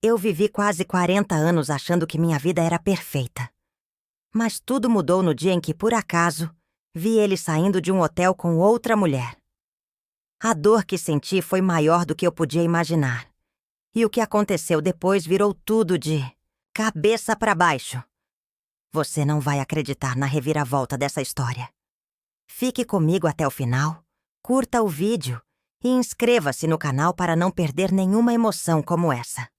Eu vivi quase 40 anos achando que minha vida era perfeita. Mas tudo mudou no dia em que, por acaso, vi ele saindo de um hotel com outra mulher. A dor que senti foi maior do que eu podia imaginar. E o que aconteceu depois virou tudo de cabeça para baixo. Você não vai acreditar na reviravolta dessa história. Fique comigo até o final, curta o vídeo e inscreva-se no canal para não perder nenhuma emoção como essa.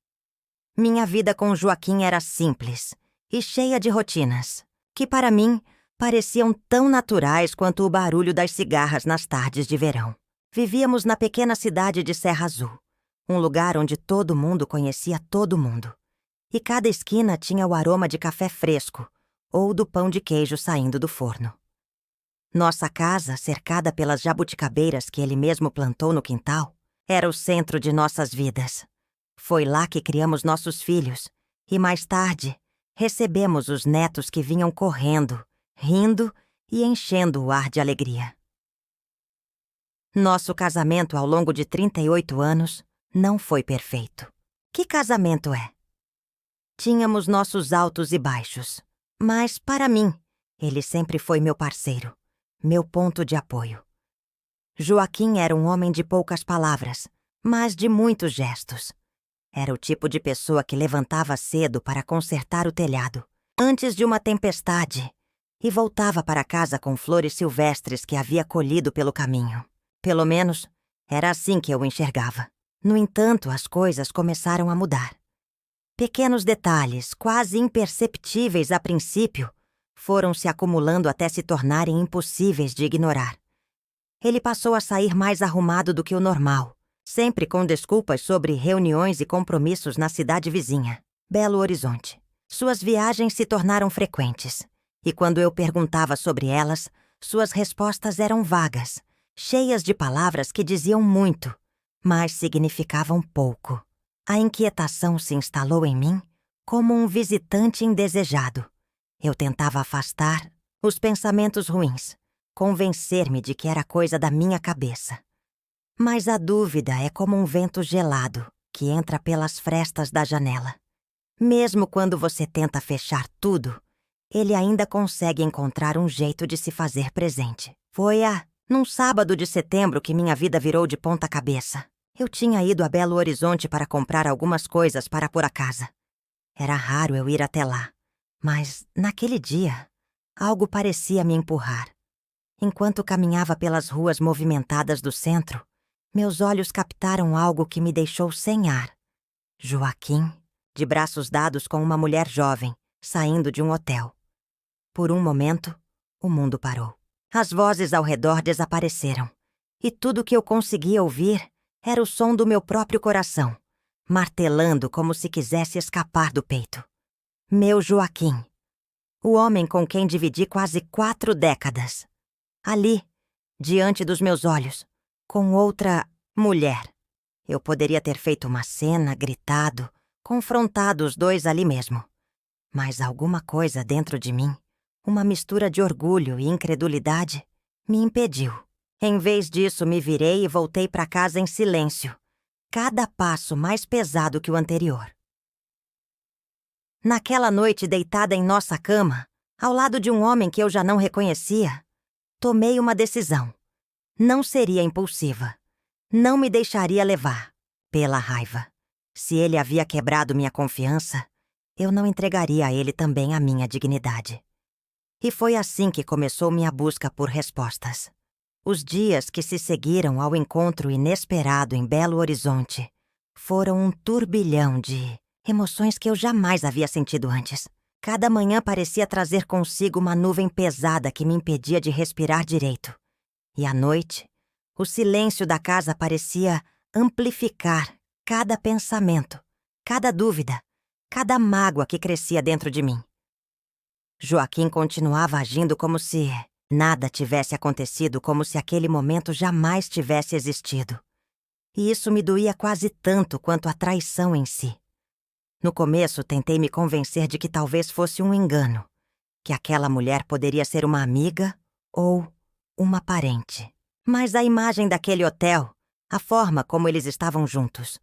Minha vida com Joaquim era simples e cheia de rotinas, que para mim pareciam tão naturais quanto o barulho das cigarras nas tardes de verão. Vivíamos na pequena cidade de Serra Azul, um lugar onde todo mundo conhecia todo mundo. E cada esquina tinha o aroma de café fresco ou do pão de queijo saindo do forno. Nossa casa, cercada pelas jabuticabeiras que ele mesmo plantou no quintal, era o centro de nossas vidas. Foi lá que criamos nossos filhos e, mais tarde, recebemos os netos que vinham correndo, rindo e enchendo o ar de alegria. Nosso casamento ao longo de 38 anos não foi perfeito. Que casamento é? Tínhamos nossos altos e baixos, mas, para mim, ele sempre foi meu parceiro, meu ponto de apoio. Joaquim era um homem de poucas palavras, mas de muitos gestos. Era o tipo de pessoa que levantava cedo para consertar o telhado, antes de uma tempestade, e voltava para casa com flores silvestres que havia colhido pelo caminho. Pelo menos, era assim que eu o enxergava. No entanto, as coisas começaram a mudar. Pequenos detalhes, quase imperceptíveis a princípio, foram se acumulando até se tornarem impossíveis de ignorar. Ele passou a sair mais arrumado do que o normal, sempre com desculpas sobre reuniões e compromissos na cidade vizinha, Belo Horizonte. Suas viagens se tornaram frequentes, e quando eu perguntava sobre elas, suas respostas eram vagas, cheias de palavras que diziam muito, mas significavam pouco. A inquietação se instalou em mim como um visitante indesejado. Eu tentava afastar os pensamentos ruins, convencer-me de que era coisa da minha cabeça. Mas a dúvida é como um vento gelado que entra pelas frestas da janela. Mesmo quando você tenta fechar tudo, ele ainda consegue encontrar um jeito de se fazer presente. Foi num sábado de setembro que minha vida virou de ponta cabeça. Eu tinha ido a Belo Horizonte para comprar algumas coisas para pôr a casa. Era raro eu ir até lá, mas, naquele dia, algo parecia me empurrar. Enquanto caminhava pelas ruas movimentadas do centro, meus olhos captaram algo que me deixou sem ar. Joaquim, de braços dados com uma mulher jovem, saindo de um hotel. Por um momento, o mundo parou. As vozes ao redor desapareceram, e tudo que eu conseguia ouvir era o som do meu próprio coração, martelando como se quisesse escapar do peito. Meu Joaquim, o homem com quem dividi quase 4 décadas. Ali, diante dos meus olhos, com outra mulher. Eu poderia ter feito uma cena, gritado, confrontado os dois ali mesmo. Mas alguma coisa dentro de mim, uma mistura de orgulho e incredulidade, me impediu. Em vez disso, me virei e voltei para casa em silêncio, cada passo mais pesado que o anterior. Naquela noite, deitada em nossa cama, ao lado de um homem que eu já não reconhecia, tomei uma decisão. Não seria impulsiva. Não me deixaria levar pela raiva. Se ele havia quebrado minha confiança, eu não entregaria a ele também a minha dignidade. E foi assim que começou minha busca por respostas. Os dias que se seguiram ao encontro inesperado em Belo Horizonte foram um turbilhão de emoções que eu jamais havia sentido antes. Cada manhã parecia trazer consigo uma nuvem pesada que me impedia de respirar direito. E à noite, o silêncio da casa parecia amplificar cada pensamento, cada dúvida, cada mágoa que crescia dentro de mim. Joaquim continuava agindo como se nada tivesse acontecido, como se aquele momento jamais tivesse existido. E isso me doía quase tanto quanto a traição em si. No começo, tentei me convencer de que talvez fosse um engano, que aquela mulher poderia ser uma amiga ou uma parente. Mas a imagem daquele hotel, a forma como eles estavam juntos,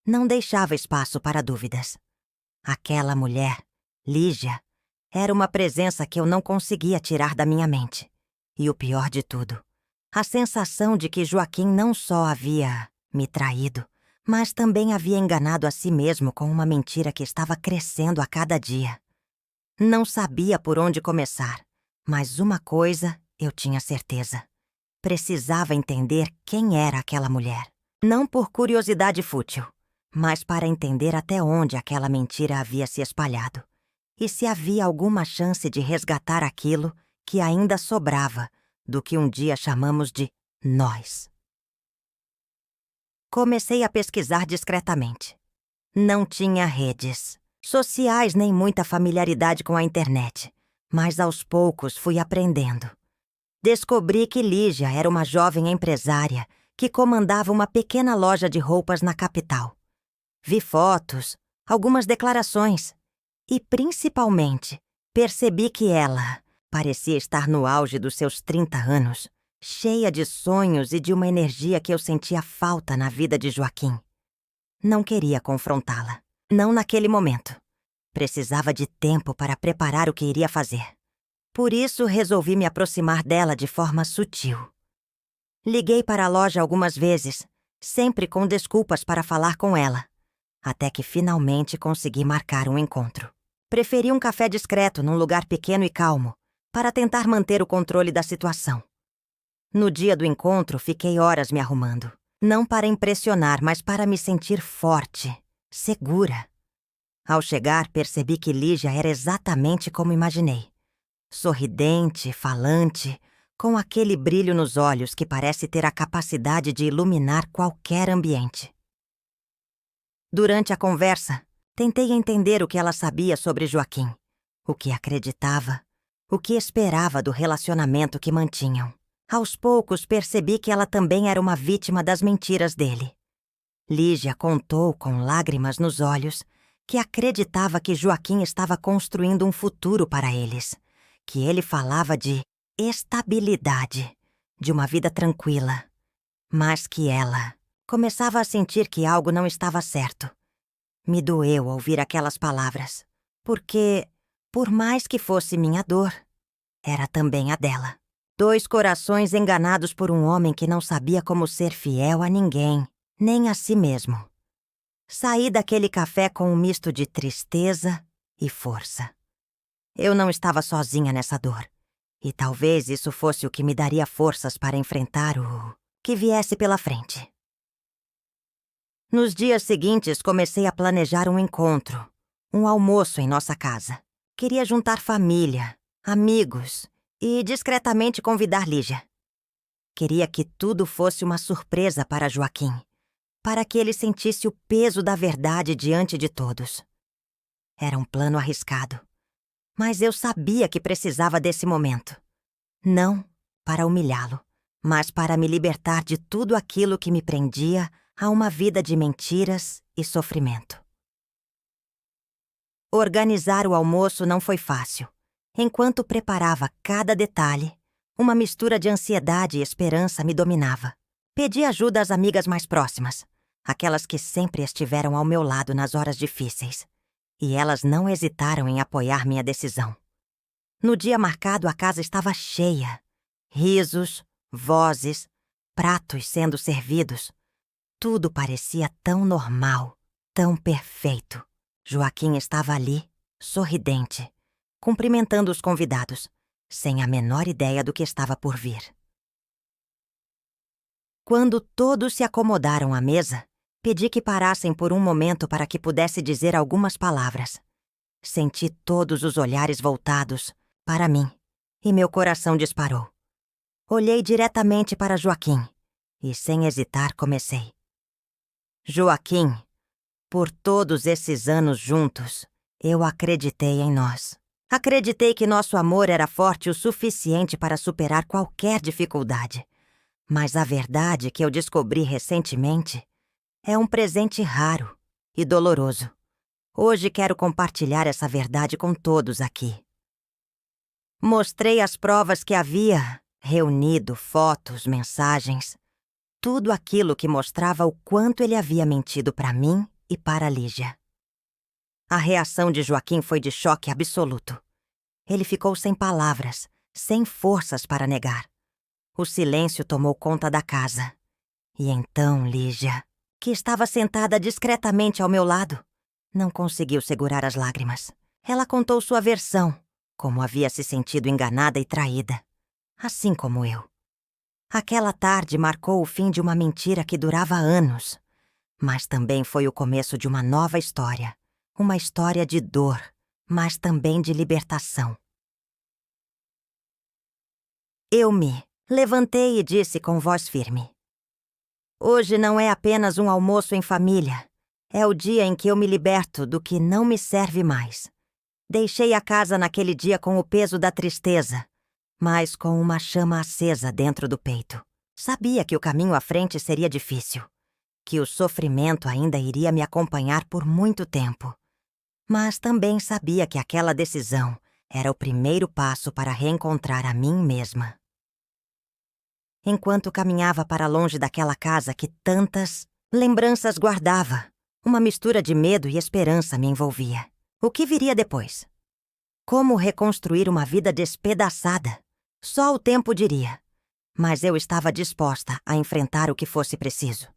não deixava espaço para dúvidas. Aquela mulher, Lígia, era uma presença que eu não conseguia tirar da minha mente. E o pior de tudo, a sensação de que Joaquim não só havia me traído, mas também havia enganado a si mesmo com uma mentira que estava crescendo a cada dia. Não sabia por onde começar, mas uma coisa eu tinha certeza. Precisava entender quem era aquela mulher. Não por curiosidade fútil, mas para entender até onde aquela mentira havia se espalhado. E se havia alguma chance de resgatar aquilo que ainda sobrava do que um dia chamamos de nós. Comecei a pesquisar discretamente. Não tinha redes sociais nem muita familiaridade com a internet, mas aos poucos fui aprendendo. Descobri que Lígia era uma jovem empresária que comandava uma pequena loja de roupas na capital. Vi fotos, algumas declarações e, principalmente, percebi que ela parecia estar no auge dos seus 30 anos, cheia de sonhos e de uma energia que eu sentia falta na vida de Joaquim. Não queria confrontá-la, não naquele momento. Precisava de tempo para preparar o que iria fazer. Por isso, resolvi me aproximar dela de forma sutil. Liguei para a loja algumas vezes, sempre com desculpas para falar com ela, até que finalmente consegui marcar um encontro. Preferi um café discreto num lugar pequeno e calmo, para tentar manter o controle da situação. No dia do encontro, fiquei horas me arrumando. Não para impressionar, mas para me sentir forte, segura. Ao chegar, percebi que Lígia era exatamente como imaginei. Sorridente, falante, com aquele brilho nos olhos que parece ter a capacidade de iluminar qualquer ambiente. Durante a conversa, tentei entender o que ela sabia sobre Joaquim, o que acreditava, o que esperava do relacionamento que mantinham. Aos poucos, percebi que ela também era uma vítima das mentiras dele. Lígia contou, com lágrimas nos olhos, que acreditava que Joaquim estava construindo um futuro para eles, que ele falava de estabilidade, de uma vida tranquila, mas que ela começava a sentir que algo não estava certo. Me doeu ouvir aquelas palavras, porque, por mais que fosse minha dor, era também a dela. 2 corações enganados por um homem que não sabia como ser fiel a ninguém, nem a si mesmo. Saí daquele café com um misto de tristeza e força. Eu não estava sozinha nessa dor, e talvez isso fosse o que me daria forças para enfrentar o que viesse pela frente. Nos dias seguintes, comecei a planejar um encontro, um almoço em nossa casa. Queria juntar família, amigos e discretamente convidar Lígia. Queria que tudo fosse uma surpresa para Joaquim, para que ele sentisse o peso da verdade diante de todos. Era um plano arriscado, mas eu sabia que precisava desse momento. Não para humilhá-lo, mas para me libertar de tudo aquilo que me prendia a uma vida de mentiras e sofrimento. Organizar o almoço não foi fácil. Enquanto preparava cada detalhe, uma mistura de ansiedade e esperança me dominava. Pedi ajuda às amigas mais próximas, aquelas que sempre estiveram ao meu lado nas horas difíceis, e elas não hesitaram em apoiar minha decisão. No dia marcado, a casa estava cheia. Risos, vozes, pratos sendo servidos. Tudo parecia tão normal, tão perfeito. Joaquim estava ali, sorridente, cumprimentando os convidados, sem a menor ideia do que estava por vir. Quando todos se acomodaram à mesa, pedi que parassem por um momento para que pudesse dizer algumas palavras. Senti todos os olhares voltados para mim, e meu coração disparou. Olhei diretamente para Joaquim, e sem hesitar comecei. Joaquim, por todos esses anos juntos, eu acreditei em nós. Acreditei que nosso amor era forte o suficiente para superar qualquer dificuldade. Mas a verdade que eu descobri recentemente é um presente raro e doloroso. Hoje quero compartilhar essa verdade com todos aqui. Mostrei as provas que havia reunido, fotos, mensagens, tudo aquilo que mostrava o quanto ele havia mentido para mim e para Lígia. A reação de Joaquim foi de choque absoluto. Ele ficou sem palavras, sem forças para negar. O silêncio tomou conta da casa. E então Lígia, que estava sentada discretamente ao meu lado, não conseguiu segurar as lágrimas. Ela contou sua versão, como havia se sentido enganada e traída, assim como eu. Aquela tarde marcou o fim de uma mentira que durava anos, mas também foi o começo de uma nova história. Uma história de dor, mas também de libertação. Eu me levantei e disse com voz firme: hoje não é apenas um almoço em família. É o dia em que eu me liberto do que não me serve mais. Deixei a casa naquele dia com o peso da tristeza, mas com uma chama acesa dentro do peito. Sabia que o caminho à frente seria difícil, que o sofrimento ainda iria me acompanhar por muito tempo. Mas também sabia que aquela decisão era o primeiro passo para reencontrar a mim mesma. Enquanto caminhava para longe daquela casa que tantas lembranças guardava, uma mistura de medo e esperança me envolvia. O que viria depois? Como reconstruir uma vida despedaçada? Só o tempo diria. Mas eu estava disposta a enfrentar o que fosse preciso.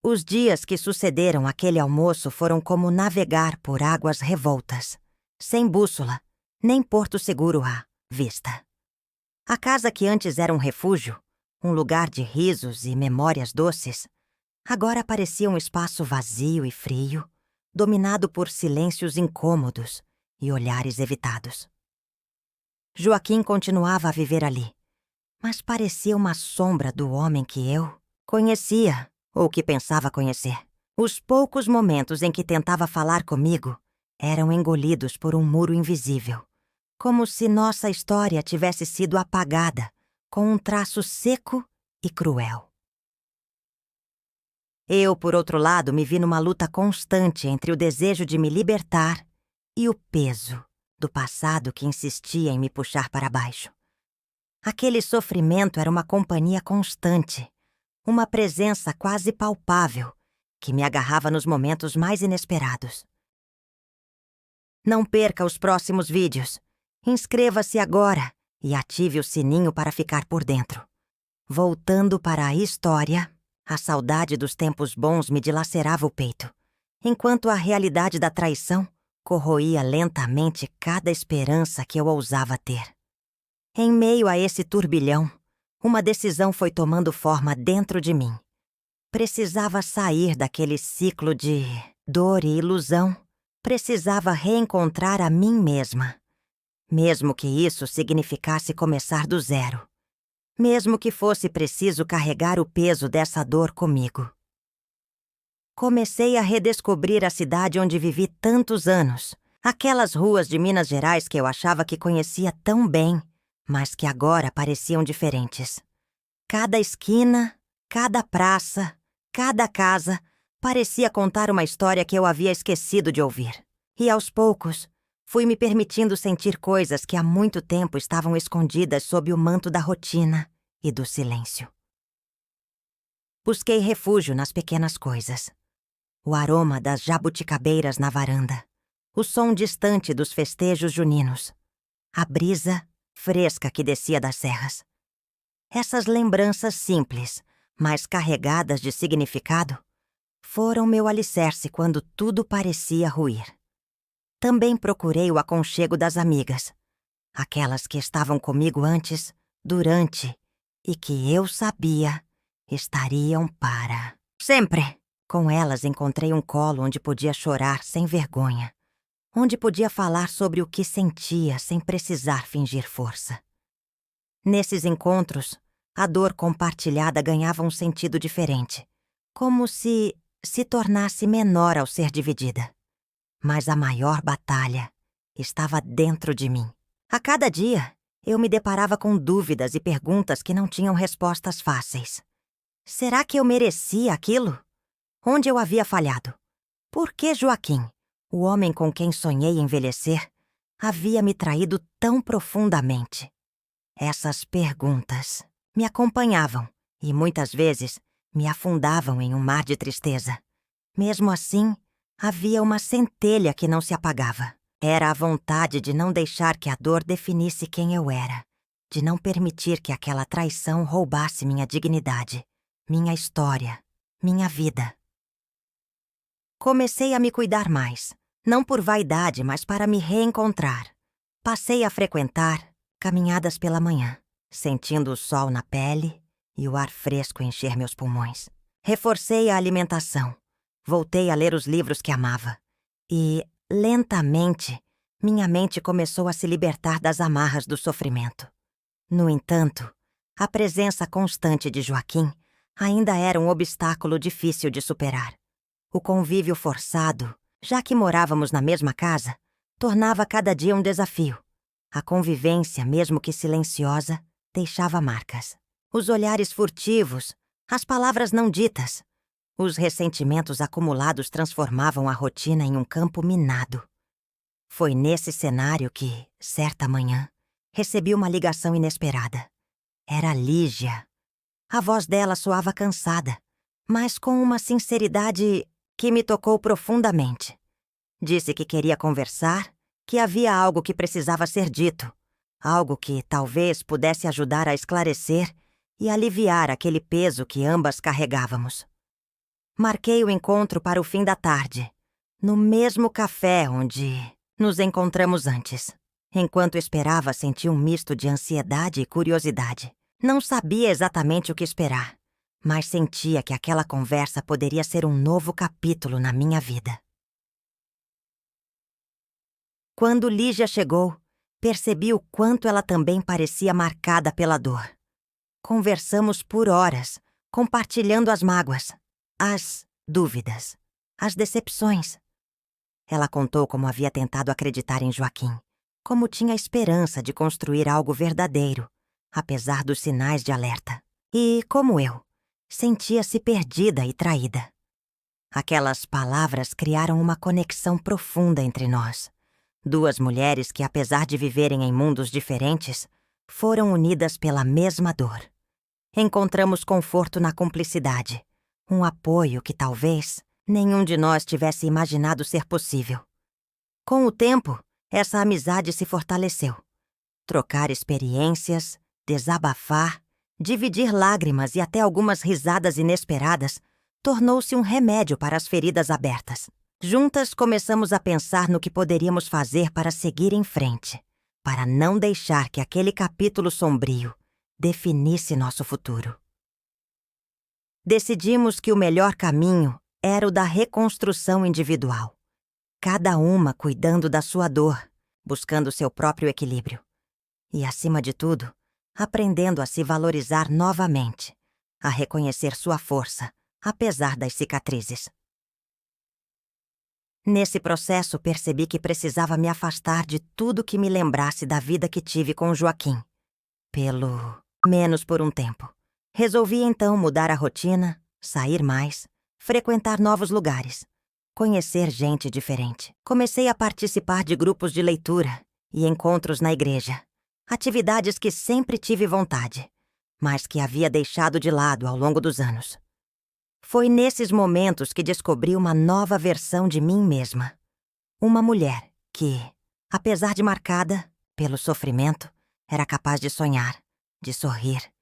Os dias que sucederam aquele almoço foram como navegar por águas revoltas, sem bússola, nem porto seguro à vista. A casa que antes era um refúgio, um lugar de risos e memórias doces, agora parecia um espaço vazio e frio, dominado por silêncios incômodos e olhares evitados. Joaquim continuava a viver ali, mas parecia uma sombra do homem que eu conhecia, ou que pensava conhecer. Os poucos momentos em que tentava falar comigo eram engolidos por um muro invisível, como se nossa história tivesse sido apagada com um traço seco e cruel. Eu, por outro lado, me vi numa luta constante entre o desejo de me libertar e o peso do passado que insistia em me puxar para baixo. Aquele sofrimento era uma companhia constante, uma presença quase palpável, que me agarrava nos momentos mais inesperados. Não perca os próximos vídeos. Inscreva-se agora e ative o sininho para ficar por dentro. Voltando para a história, a saudade dos tempos bons me dilacerava o peito, enquanto a realidade da traição corroía lentamente cada esperança que eu ousava ter. Em meio a esse turbilhão, uma decisão foi tomando forma dentro de mim. Precisava sair daquele ciclo de dor e ilusão. Precisava reencontrar a mim mesma. Mesmo que isso significasse começar do zero. Mesmo que fosse preciso carregar o peso dessa dor comigo. Comecei a redescobrir a cidade onde vivi tantos anos. Aquelas ruas de Minas Gerais que eu achava que conhecia tão bem, mas que agora pareciam diferentes. Cada esquina, cada praça, cada casa parecia contar uma história que eu havia esquecido de ouvir. E aos poucos, fui me permitindo sentir coisas que há muito tempo estavam escondidas sob o manto da rotina e do silêncio. Busquei refúgio nas pequenas coisas. O aroma das jabuticabeiras na varanda, o som distante dos festejos juninos, a brisa fresca que descia das serras. Essas lembranças simples, mas carregadas de significado, foram meu alicerce quando tudo parecia ruir. Também procurei o aconchego das amigas, aquelas que estavam comigo antes, durante, e que eu sabia estariam para sempre. Com elas encontrei um colo onde podia chorar sem vergonha, onde podia falar sobre o que sentia sem precisar fingir força. Nesses encontros, a dor compartilhada ganhava um sentido diferente, como se tornasse menor ao ser dividida. Mas a maior batalha estava dentro de mim. A cada dia, eu me deparava com dúvidas e perguntas que não tinham respostas fáceis. Será que eu merecia aquilo? Onde eu havia falhado? Por que Joaquim, o homem com quem sonhei envelhecer, havia me traído tão profundamente? Essas perguntas me acompanhavam e muitas vezes me afundavam em um mar de tristeza. Mesmo assim, Havia uma centelha que não se apagava. Era a vontade de não deixar que a dor definisse quem eu era, de não permitir que aquela traição roubasse minha dignidade, minha história, minha vida. Comecei a me cuidar mais, não por vaidade, mas para me reencontrar. Passei a frequentar caminhadas pela manhã, sentindo o sol na pele e o ar fresco encher meus pulmões. Reforcei a alimentação, voltei a ler os livros que amava e, lentamente, minha mente começou a se libertar das amarras do sofrimento. No entanto, a presença constante de Joaquim ainda era um obstáculo difícil de superar. O convívio forçado, já que morávamos na mesma casa, tornava cada dia um desafio. A convivência, mesmo que silenciosa, deixava marcas. Os olhares furtivos, as palavras não ditas, os ressentimentos acumulados transformavam a rotina em um campo minado. Foi nesse cenário que, certa manhã, recebi uma ligação inesperada. Era Lígia. A voz dela soava cansada, mas com uma sinceridade que me tocou profundamente. Disse que queria conversar, que havia algo que precisava ser dito, algo que talvez pudesse ajudar a esclarecer e aliviar aquele peso que ambas carregávamos. Marquei o encontro para o fim da tarde, no mesmo café onde nos encontramos antes. Enquanto esperava, senti um misto de ansiedade e curiosidade. Não sabia exatamente o que esperar, mas sentia que aquela conversa poderia ser um novo capítulo na minha vida. Quando Lígia chegou, percebi o quanto ela também parecia marcada pela dor. Conversamos por horas, compartilhando as mágoas, as dúvidas, as decepções. Ela contou como havia tentado acreditar em Joaquim, como tinha esperança de construir algo verdadeiro, apesar dos sinais de alerta. E, como eu, sentia-se perdida e traída. Aquelas palavras criaram uma conexão profunda entre nós. Duas mulheres que, apesar de viverem em mundos diferentes, foram unidas pela mesma dor. Encontramos conforto na cumplicidade, um apoio que talvez nenhum de nós tivesse imaginado ser possível. Com o tempo, essa amizade se fortaleceu. Trocar experiências, desabafar, dividir lágrimas e até algumas risadas inesperadas tornou-se um remédio para as feridas abertas. Juntas começamos a pensar no que poderíamos fazer para seguir em frente, para não deixar que aquele capítulo sombrio definisse nosso futuro. Decidimos que o melhor caminho era o da reconstrução individual, cada uma cuidando da sua dor, buscando seu próprio equilíbrio. E, acima de tudo, aprendendo a se valorizar novamente, a reconhecer sua força, apesar das cicatrizes. Nesse processo, percebi que precisava me afastar de tudo que me lembrasse da vida que tive com Joaquim. Pelo menos por um tempo. Resolvi então mudar a rotina, sair mais, frequentar novos lugares, conhecer gente diferente. Comecei a participar de grupos de leitura e encontros na igreja. Atividades que sempre tive vontade, mas que havia deixado de lado ao longo dos anos. Foi nesses momentos que descobri uma nova versão de mim mesma. Uma mulher que, apesar de marcada pelo sofrimento, era capaz de sonhar, de sorrir,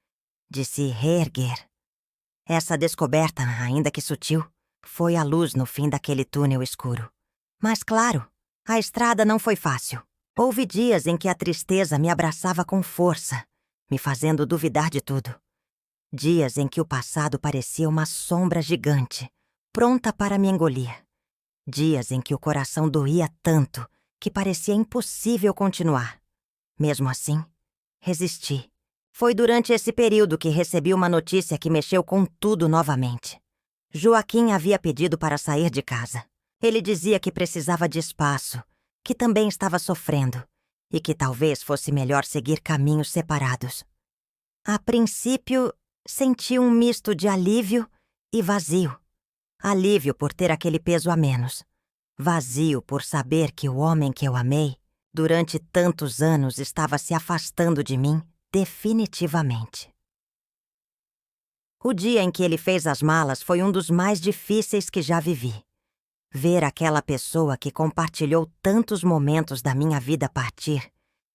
de se reerguer. Essa descoberta, ainda que sutil, foi a luz no fim daquele túnel escuro. Mas, claro, a estrada não foi fácil. Houve dias em que a tristeza me abraçava com força, me fazendo duvidar de tudo. Dias em que o passado parecia uma sombra gigante, pronta para me engolir. Dias em que o coração doía tanto que parecia impossível continuar. Mesmo assim, resisti. Foi durante esse período que recebi uma notícia que mexeu com tudo novamente. Joaquim havia pedido para sair de casa. Ele dizia que precisava de espaço, que também estava sofrendo e que talvez fosse melhor seguir caminhos separados. A princípio, senti um misto de alívio e vazio. Alívio por ter aquele peso a menos. Vazio por saber que o homem que eu amei, durante tantos anos, estava se afastando de mim definitivamente. O dia em que ele fez as malas foi um dos mais difíceis que já vivi. Ver aquela pessoa que compartilhou tantos momentos da minha vida partir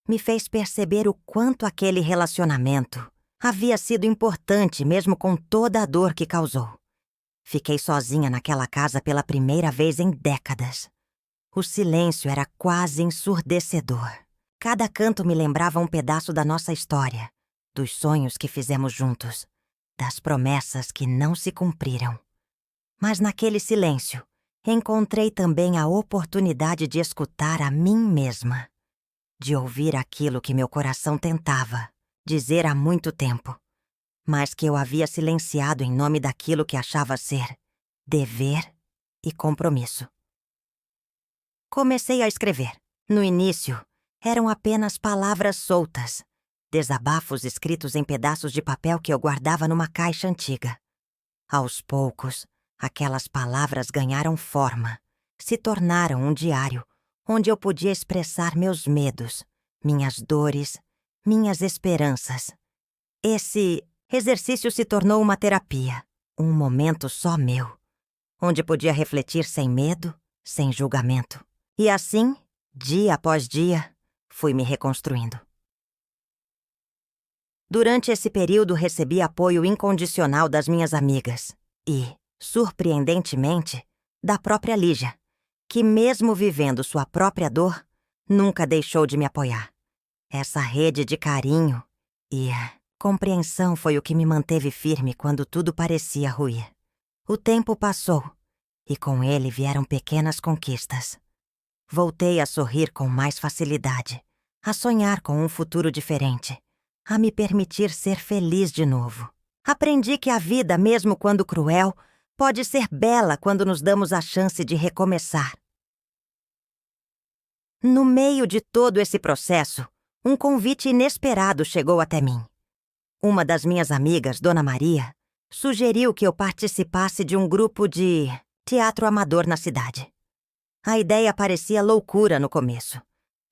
me fez perceber o quanto aquele relacionamento havia sido importante mesmo com toda a dor que causou. Fiquei sozinha naquela casa pela primeira vez em décadas. O silêncio era quase ensurdecedor. Cada canto me lembrava um pedaço da nossa história, dos sonhos que fizemos juntos, das promessas que não se cumpriram. Mas naquele silêncio, encontrei também a oportunidade de escutar a mim mesma, de ouvir aquilo que meu coração tentava dizer há muito tempo, mas que eu havia silenciado em nome daquilo que achava ser dever e compromisso. Comecei a escrever. No início, eram apenas palavras soltas, desabafos escritos em pedaços de papel que eu guardava numa caixa antiga. Aos poucos, aquelas palavras ganharam forma, se tornaram um diário onde eu podia expressar meus medos, minhas dores, minhas esperanças. Esse exercício se tornou uma terapia, um momento só meu, onde podia refletir sem medo, sem julgamento. E assim, dia após dia, fui me reconstruindo. Durante esse período recebi apoio incondicional das minhas amigas e, surpreendentemente, da própria Lígia, que mesmo vivendo sua própria dor, nunca deixou de me apoiar. Essa rede de carinho e compreensão foi o que me manteve firme quando tudo parecia ruir. O tempo passou e com ele vieram pequenas conquistas. Voltei a sorrir com mais facilidade, a sonhar com um futuro diferente, a me permitir ser feliz de novo. Aprendi que a vida, mesmo quando cruel, pode ser bela quando nos damos a chance de recomeçar. No meio de todo esse processo, um convite inesperado chegou até mim. Uma das minhas amigas, Dona Maria, sugeriu que eu participasse de um grupo de teatro amador na cidade. A ideia parecia loucura no começo,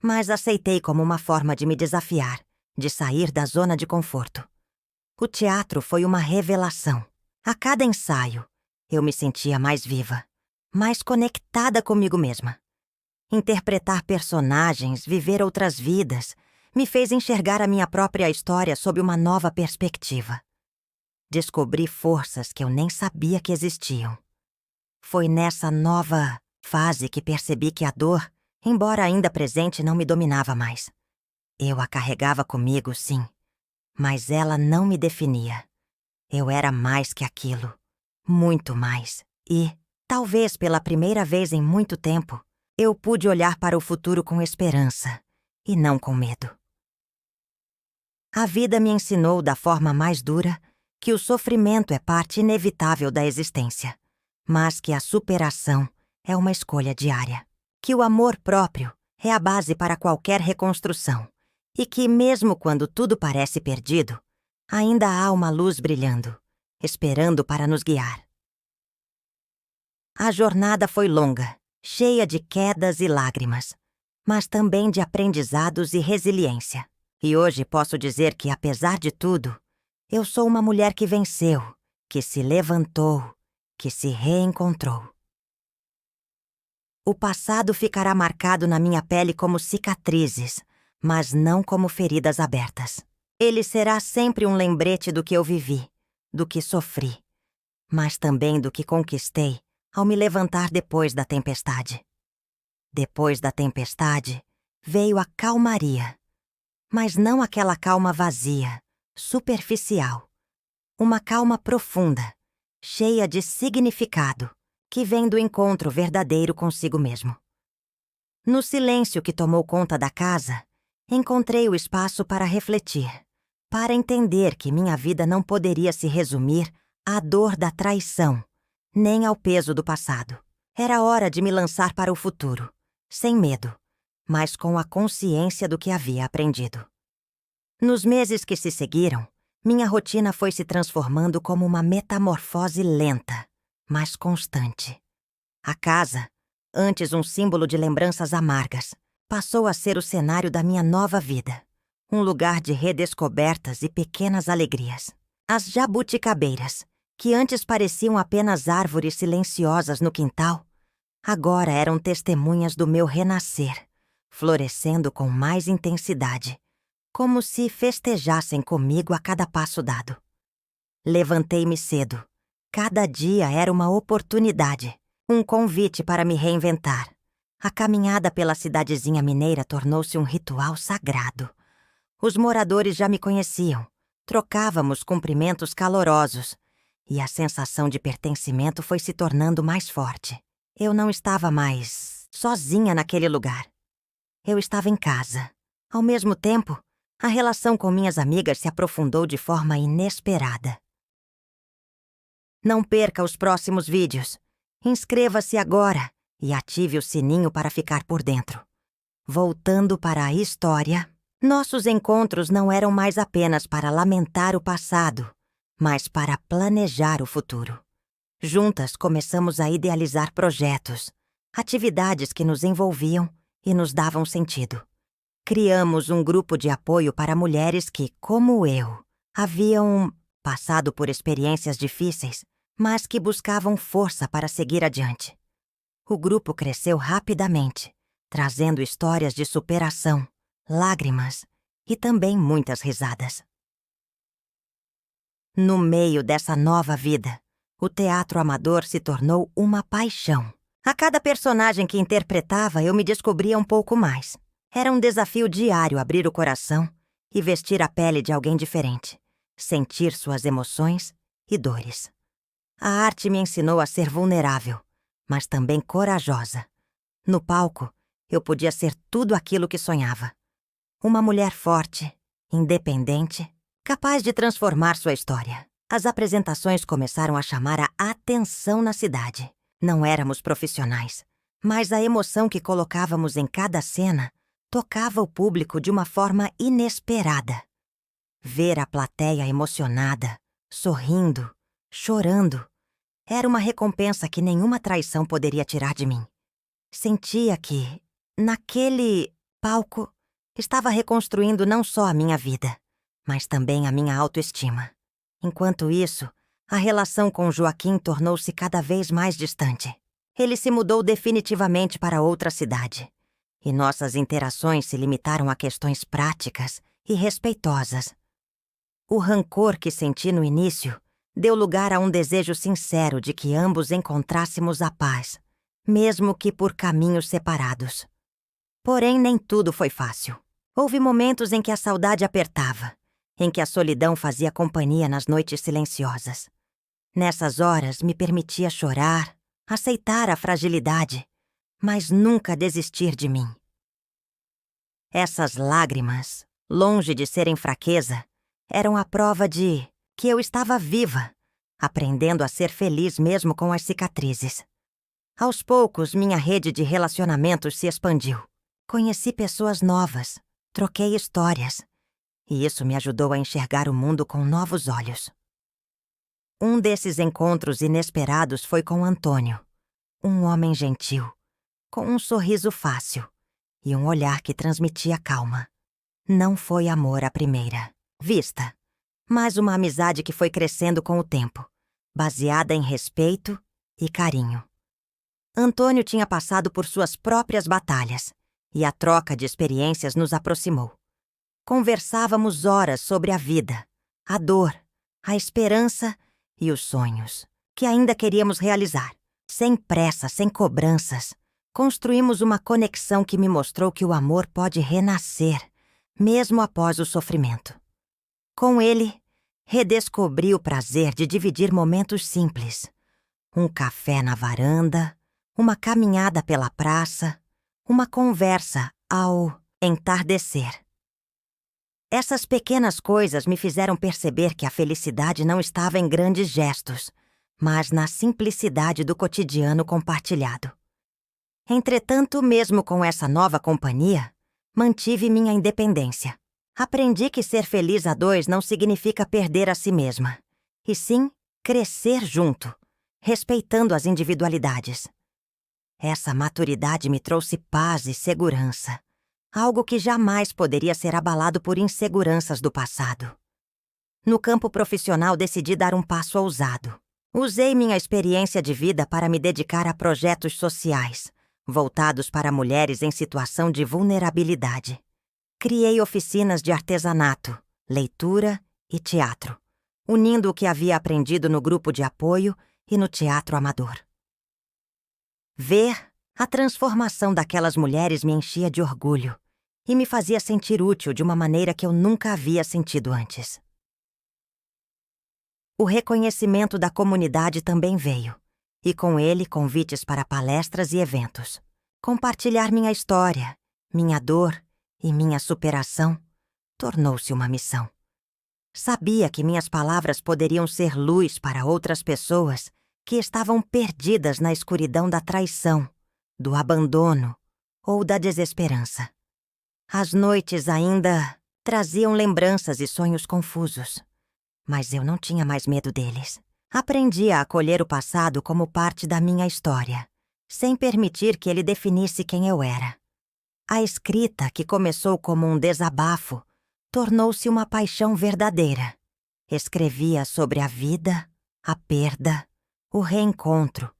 mas aceitei como uma forma de me desafiar, de sair da zona de conforto. O teatro foi uma revelação. A cada ensaio, eu me sentia mais viva, mais conectada comigo mesma. Interpretar personagens, viver outras vidas, me fez enxergar a minha própria história sob uma nova perspectiva. Descobri forças que eu nem sabia que existiam. Foi nessa nova fase que percebi que a dor, embora ainda presente, não me dominava mais. Eu a carregava comigo, sim, mas ela não me definia. Eu era mais que aquilo, muito mais. E, talvez pela primeira vez em muito tempo, eu pude olhar para o futuro com esperança e não com medo. A vida me ensinou da forma mais dura que o sofrimento é parte inevitável da existência, mas que a superação é uma escolha diária, que o amor próprio é a base para qualquer reconstrução e que, mesmo quando tudo parece perdido, ainda há uma luz brilhando, esperando para nos guiar. A jornada foi longa, cheia de quedas e lágrimas, mas também de aprendizados e resiliência. E hoje posso dizer que, apesar de tudo, eu sou uma mulher que venceu, que se levantou, que se reencontrou. O passado ficará marcado na minha pele como cicatrizes, mas não como feridas abertas. Ele será sempre um lembrete do que eu vivi, do que sofri, mas também do que conquistei ao me levantar depois da tempestade. Depois da tempestade, veio a calmaria, mas não aquela calma vazia, superficial. Uma calma profunda, cheia de significado, que vem do encontro verdadeiro consigo mesmo. No silêncio que tomou conta da casa, encontrei o espaço para refletir, para entender que minha vida não poderia se resumir à dor da traição, nem ao peso do passado. Era hora de me lançar para o futuro, sem medo, mas com a consciência do que havia aprendido. Nos meses que se seguiram, minha rotina foi se transformando como uma metamorfose lenta, mas constante. A casa, antes um símbolo de lembranças amargas, passou a ser o cenário da minha nova vida, um lugar de redescobertas e pequenas alegrias. As jabuticabeiras, que antes pareciam apenas árvores silenciosas no quintal, agora eram testemunhas do meu renascer, florescendo com mais intensidade, como se festejassem comigo a cada passo dado. Levantei-me cedo. Cada dia era uma oportunidade, um convite para me reinventar. A caminhada pela cidadezinha mineira tornou-se um ritual sagrado. Os moradores já me conheciam, trocávamos cumprimentos calorosos, e a sensação de pertencimento foi se tornando mais forte. Eu não estava mais sozinha naquele lugar. Eu estava em casa. Ao mesmo tempo, a relação com minhas amigas se aprofundou de forma inesperada. Não perca os próximos vídeos. Inscreva-se agora e ative o sininho para ficar por dentro. Voltando para a história, nossos encontros não eram mais apenas para lamentar o passado, mas para planejar o futuro. Juntas começamos a idealizar projetos, atividades que nos envolviam e nos davam sentido. Criamos um grupo de apoio para mulheres que, como eu, haviam passado por experiências difíceis, mas que buscavam força para seguir adiante. O grupo cresceu rapidamente, trazendo histórias de superação, lágrimas e também muitas risadas. No meio dessa nova vida, o teatro amador se tornou uma paixão. A cada personagem que interpretava, eu me descobria um pouco mais. Era um desafio diário abrir o coração e vestir a pele de alguém diferente, sentir suas emoções e dores. A arte me ensinou a ser vulnerável, mas também corajosa. No palco, eu podia ser tudo aquilo que sonhava. Uma mulher forte, independente, capaz de transformar sua história. As apresentações começaram a chamar a atenção na cidade. Não éramos profissionais, mas a emoção que colocávamos em cada cena tocava o público de uma forma inesperada. Ver a plateia emocionada, sorrindo, chorando, era uma recompensa que nenhuma traição poderia tirar de mim. Sentia que, naquele palco, estava reconstruindo não só a minha vida, mas também a minha autoestima. Enquanto isso, a relação com Joaquim tornou-se cada vez mais distante. Ele se mudou definitivamente para outra cidade, e nossas interações se limitaram a questões práticas e respeitosas. O rancor que senti no início deu lugar a um desejo sincero de que ambos encontrássemos a paz, mesmo que por caminhos separados. Porém, nem tudo foi fácil. Houve momentos em que a saudade apertava, em que a solidão fazia companhia nas noites silenciosas. Nessas horas, me permitia chorar, aceitar a fragilidade, mas nunca desistir de mim. Essas lágrimas, longe de serem fraqueza, eram a prova de que eu estava viva, aprendendo a ser feliz mesmo com as cicatrizes. Aos poucos, minha rede de relacionamentos se expandiu. Conheci pessoas novas, troquei histórias, e isso me ajudou a enxergar o mundo com novos olhos. Um desses encontros inesperados foi com Antônio, um homem gentil, com um sorriso fácil e um olhar que transmitia calma. Não foi amor à primeira vista, mas uma amizade que foi crescendo com o tempo, baseada em respeito e carinho. Antônio tinha passado por suas próprias batalhas, e a troca de experiências nos aproximou. Conversávamos horas sobre a vida, a dor, a esperança e os sonhos, que ainda queríamos realizar. Sem pressa, sem cobranças, construímos uma conexão que me mostrou que o amor pode renascer, mesmo após o sofrimento. Com ele, redescobri o prazer de dividir momentos simples. Um café na varanda, uma caminhada pela praça, uma conversa ao entardecer. Essas pequenas coisas me fizeram perceber que a felicidade não estava em grandes gestos, mas na simplicidade do cotidiano compartilhado. Entretanto, mesmo com essa nova companhia, mantive minha independência. Aprendi que ser feliz a dois não significa perder a si mesma, e sim crescer junto, respeitando as individualidades. Essa maturidade me trouxe paz e segurança, algo que jamais poderia ser abalado por inseguranças do passado. No campo profissional, decidi dar um passo ousado. Usei minha experiência de vida para me dedicar a projetos sociais, voltados para mulheres em situação de vulnerabilidade. Criei oficinas de artesanato, leitura e teatro, unindo o que havia aprendido no grupo de apoio e no teatro amador. Ver a transformação daquelas mulheres me enchia de orgulho e me fazia sentir útil de uma maneira que eu nunca havia sentido antes. O reconhecimento da comunidade também veio, e com ele convites para palestras e eventos. Compartilhar minha história, minha dor e minha superação tornou-se uma missão. Sabia que minhas palavras poderiam ser luz para outras pessoas que estavam perdidas na escuridão da traição, do abandono ou da desesperança. As noites ainda traziam lembranças e sonhos confusos, mas eu não tinha mais medo deles. Aprendi a acolher o passado como parte da minha história, sem permitir que ele definisse quem eu era. A escrita, que começou como um desabafo, tornou-se uma paixão verdadeira. Escrevia sobre a vida, a perda, o reencontro,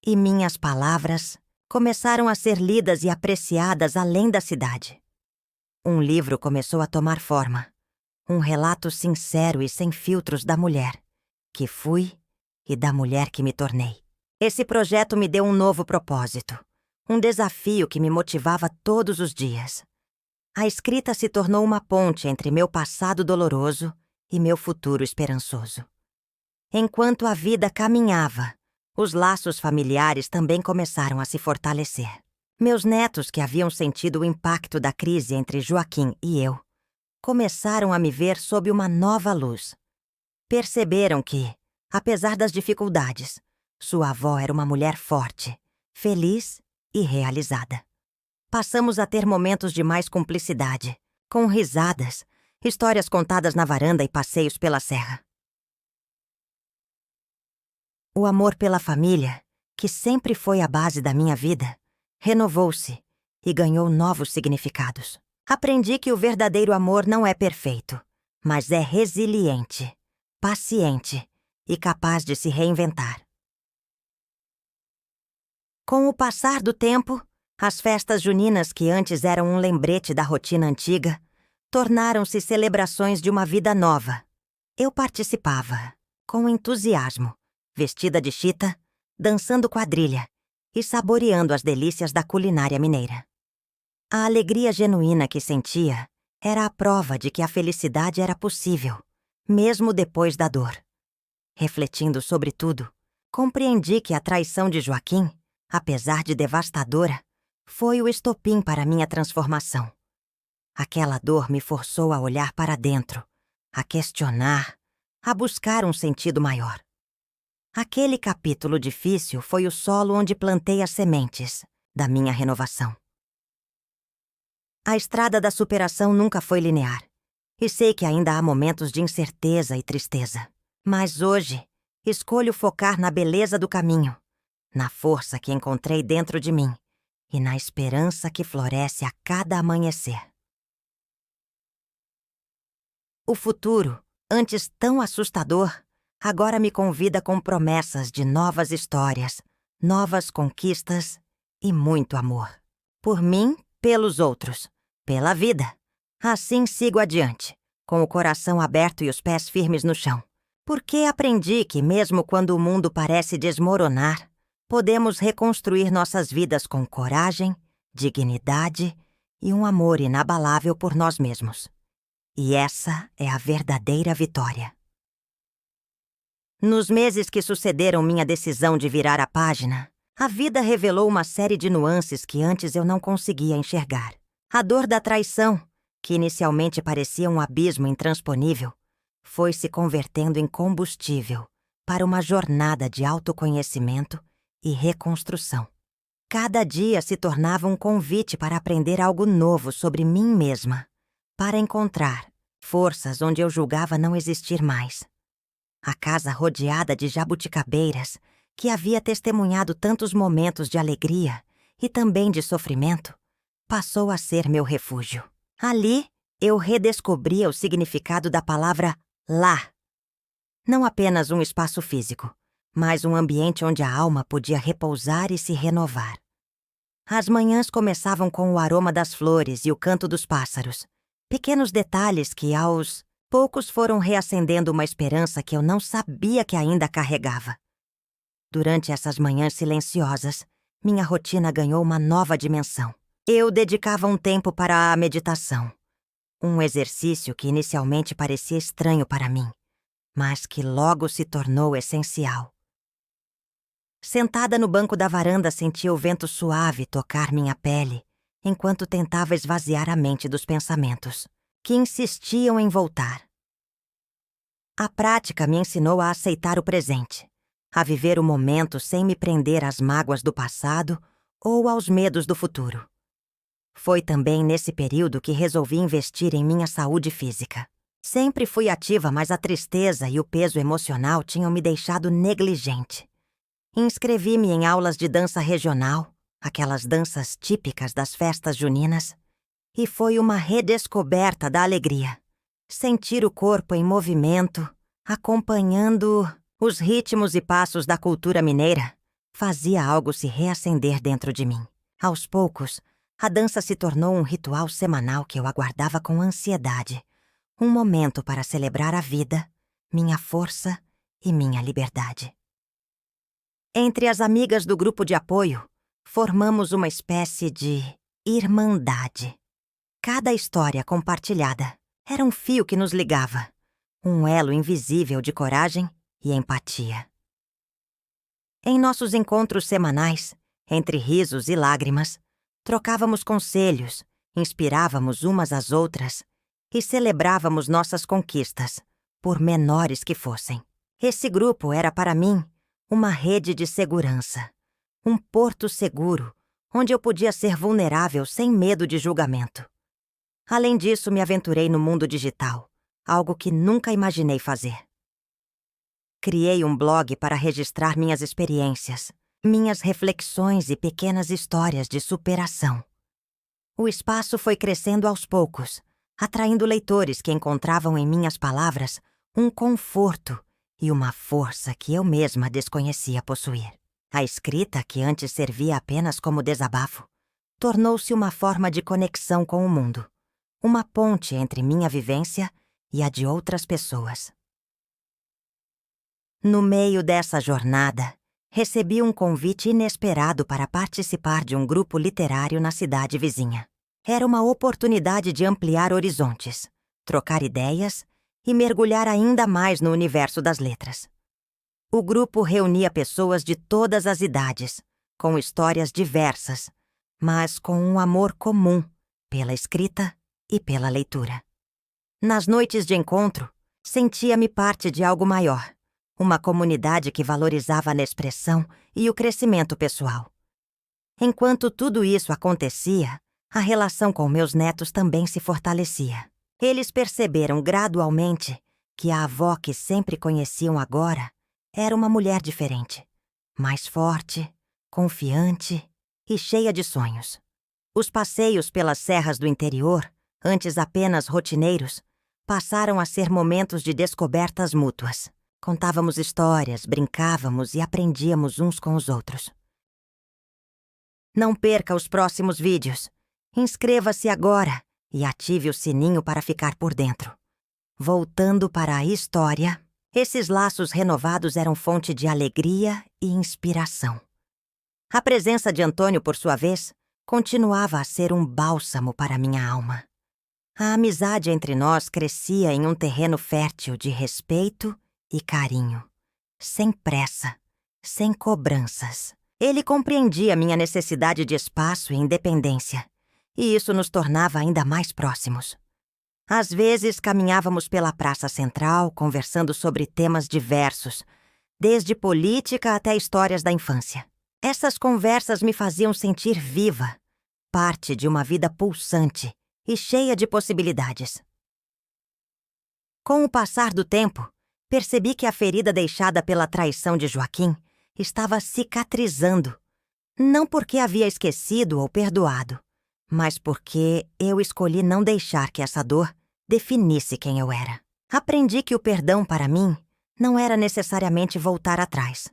e minhas palavras começaram a ser lidas e apreciadas além da cidade. Um livro começou a tomar forma, um relato sincero e sem filtros da mulher que fui e da mulher que me tornei. Esse projeto me deu um novo propósito, um desafio que me motivava todos os dias. A escrita se tornou uma ponte entre meu passado doloroso e meu futuro esperançoso. Enquanto a vida caminhava, os laços familiares também começaram a se fortalecer. Meus netos, que haviam sentido o impacto da crise entre Joaquim e eu, começaram a me ver sob uma nova luz. Perceberam que, apesar das dificuldades, sua avó era uma mulher forte, feliz e realizada. Passamos a ter momentos de mais cumplicidade, com risadas, histórias contadas na varanda e passeios pela serra. O amor pela família, que sempre foi a base da minha vida, renovou-se e ganhou novos significados. Aprendi que o verdadeiro amor não é perfeito, mas é resiliente, paciente e capaz de se reinventar. Com o passar do tempo, as festas juninas, que antes eram um lembrete da rotina antiga, tornaram-se celebrações de uma vida nova. Eu participava, com entusiasmo, vestida de chita, dançando quadrilha e saboreando as delícias da culinária mineira. A alegria genuína que sentia era a prova de que a felicidade era possível, mesmo depois da dor. Refletindo sobre tudo, compreendi que a traição de Joaquim, apesar de devastadora, foi o estopim para minha transformação. Aquela dor me forçou a olhar para dentro, a questionar, a buscar um sentido maior. Aquele capítulo difícil foi o solo onde plantei as sementes da minha renovação. A estrada da superação nunca foi linear, e sei que ainda há momentos de incerteza e tristeza. Mas hoje, escolho focar na beleza do caminho, na força que encontrei dentro de mim e na esperança que floresce a cada amanhecer. O futuro, antes tão assustador, agora me convida com promessas de novas histórias, novas conquistas e muito amor. Por mim, pelos outros, pela vida. Assim sigo adiante, com o coração aberto e os pés firmes no chão. Porque aprendi que, mesmo quando o mundo parece desmoronar, podemos reconstruir nossas vidas com coragem, dignidade e um amor inabalável por nós mesmos. E essa é a verdadeira vitória. Nos meses que sucederam minha decisão de virar a página, a vida revelou uma série de nuances que antes eu não conseguia enxergar. A dor da traição, que inicialmente parecia um abismo intransponível, foi se convertendo em combustível para uma jornada de autoconhecimento e reconstrução. Cada dia se tornava um convite para aprender algo novo sobre mim mesma, para encontrar forças onde eu julgava não existir mais. A casa rodeada de jabuticabeiras, que havia testemunhado tantos momentos de alegria e também de sofrimento, passou a ser meu refúgio. Ali, eu redescobria o significado da palavra lá. Não apenas um espaço físico, mas um ambiente onde a alma podia repousar e se renovar. As manhãs começavam com o aroma das flores e o canto dos pássaros, pequenos detalhes que, aos poucos, foram reacendendo uma esperança que eu não sabia que ainda carregava. Durante essas manhãs silenciosas, minha rotina ganhou uma nova dimensão. Eu dedicava um tempo para a meditação, um exercício que inicialmente parecia estranho para mim, mas que logo se tornou essencial. Sentada no banco da varanda, sentia o vento suave tocar minha pele, enquanto tentava esvaziar a mente dos pensamentos, que insistiam em voltar. A prática me ensinou a aceitar o presente, a viver o momento sem me prender às mágoas do passado ou aos medos do futuro. Foi também nesse período que resolvi investir em minha saúde física. Sempre fui ativa, mas a tristeza e o peso emocional tinham me deixado negligente. Inscrevi-me em aulas de dança regional, aquelas danças típicas das festas juninas, e foi uma redescoberta da alegria. Sentir o corpo em movimento, acompanhando os ritmos e passos da cultura mineira, fazia algo se reacender dentro de mim. Aos poucos, a dança se tornou um ritual semanal que eu aguardava com ansiedade. Um momento para celebrar a vida, minha força e minha liberdade. Entre as amigas do grupo de apoio, formamos uma espécie de irmandade. Cada história compartilhada era um fio que nos ligava, um elo invisível de coragem e empatia. Em nossos encontros semanais, entre risos e lágrimas, trocávamos conselhos, inspirávamos umas às outras e celebrávamos nossas conquistas, por menores que fossem. Esse grupo era para mim uma rede de segurança, um porto seguro, onde eu podia ser vulnerável sem medo de julgamento. Além disso, me aventurei no mundo digital, algo que nunca imaginei fazer. Criei um blog para registrar minhas experiências, minhas reflexões e pequenas histórias de superação. O espaço foi crescendo aos poucos, atraindo leitores que encontravam em minhas palavras um conforto e uma força que eu mesma desconhecia possuir. A escrita, que antes servia apenas como desabafo, tornou-se uma forma de conexão com o mundo, uma ponte entre minha vivência e a de outras pessoas. No meio dessa jornada, recebi um convite inesperado para participar de um grupo literário na cidade vizinha. Era uma oportunidade de ampliar horizontes, trocar ideias e mergulhar ainda mais no universo das letras. O grupo reunia pessoas de todas as idades, com histórias diversas, mas com um amor comum pela escrita e pela leitura. Nas noites de encontro, sentia-me parte de algo maior, uma comunidade que valorizava a expressão e o crescimento pessoal. Enquanto tudo isso acontecia, a relação com meus netos também se fortalecia. Eles perceberam gradualmente que a avó que sempre conheciam agora era uma mulher diferente, mais forte, confiante e cheia de sonhos. Os passeios pelas serras do interior, antes apenas rotineiros, passaram a ser momentos de descobertas mútuas. Contávamos histórias, brincávamos e aprendíamos uns com os outros. Não perca os próximos vídeos. Inscreva-se agora e ative o sininho para ficar por dentro. Voltando para a história, esses laços renovados eram fonte de alegria e inspiração. A presença de Antônio, por sua vez, continuava a ser um bálsamo para minha alma. A amizade entre nós crescia em um terreno fértil de respeito e carinho, sem pressa, sem cobranças. Ele compreendia minha necessidade de espaço e independência, e isso nos tornava ainda mais próximos. Às vezes, caminhávamos pela praça central, conversando sobre temas diversos, desde política até histórias da infância. Essas conversas me faziam sentir viva, parte de uma vida pulsante e cheia de possibilidades. Com o passar do tempo, percebi que a ferida deixada pela traição de Joaquim estava cicatrizando, não porque havia esquecido ou perdoado, mas porque eu escolhi não deixar que essa dor definisse quem eu era. Aprendi que o perdão para mim não era necessariamente voltar atrás,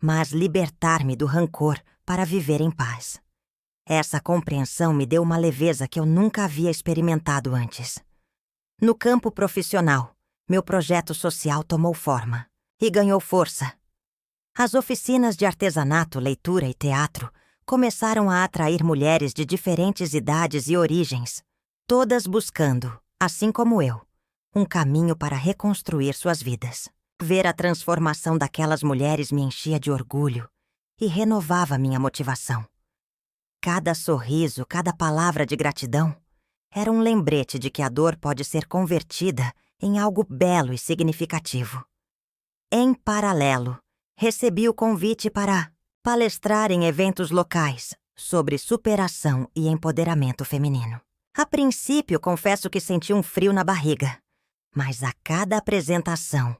mas libertar-me do rancor para viver em paz. Essa compreensão me deu uma leveza que eu nunca havia experimentado antes. No campo profissional, meu projeto social tomou forma e ganhou força. As oficinas de artesanato, leitura e teatro começaram a atrair mulheres de diferentes idades e origens, todas buscando, assim como eu, um caminho para reconstruir suas vidas. Ver a transformação daquelas mulheres me enchia de orgulho e renovava minha motivação. Cada sorriso, cada palavra de gratidão era um lembrete de que a dor pode ser convertida em algo belo e significativo. Em paralelo, recebi o convite para palestrar em eventos locais sobre superação e empoderamento feminino. A princípio, confesso que senti um frio na barriga, mas a cada apresentação,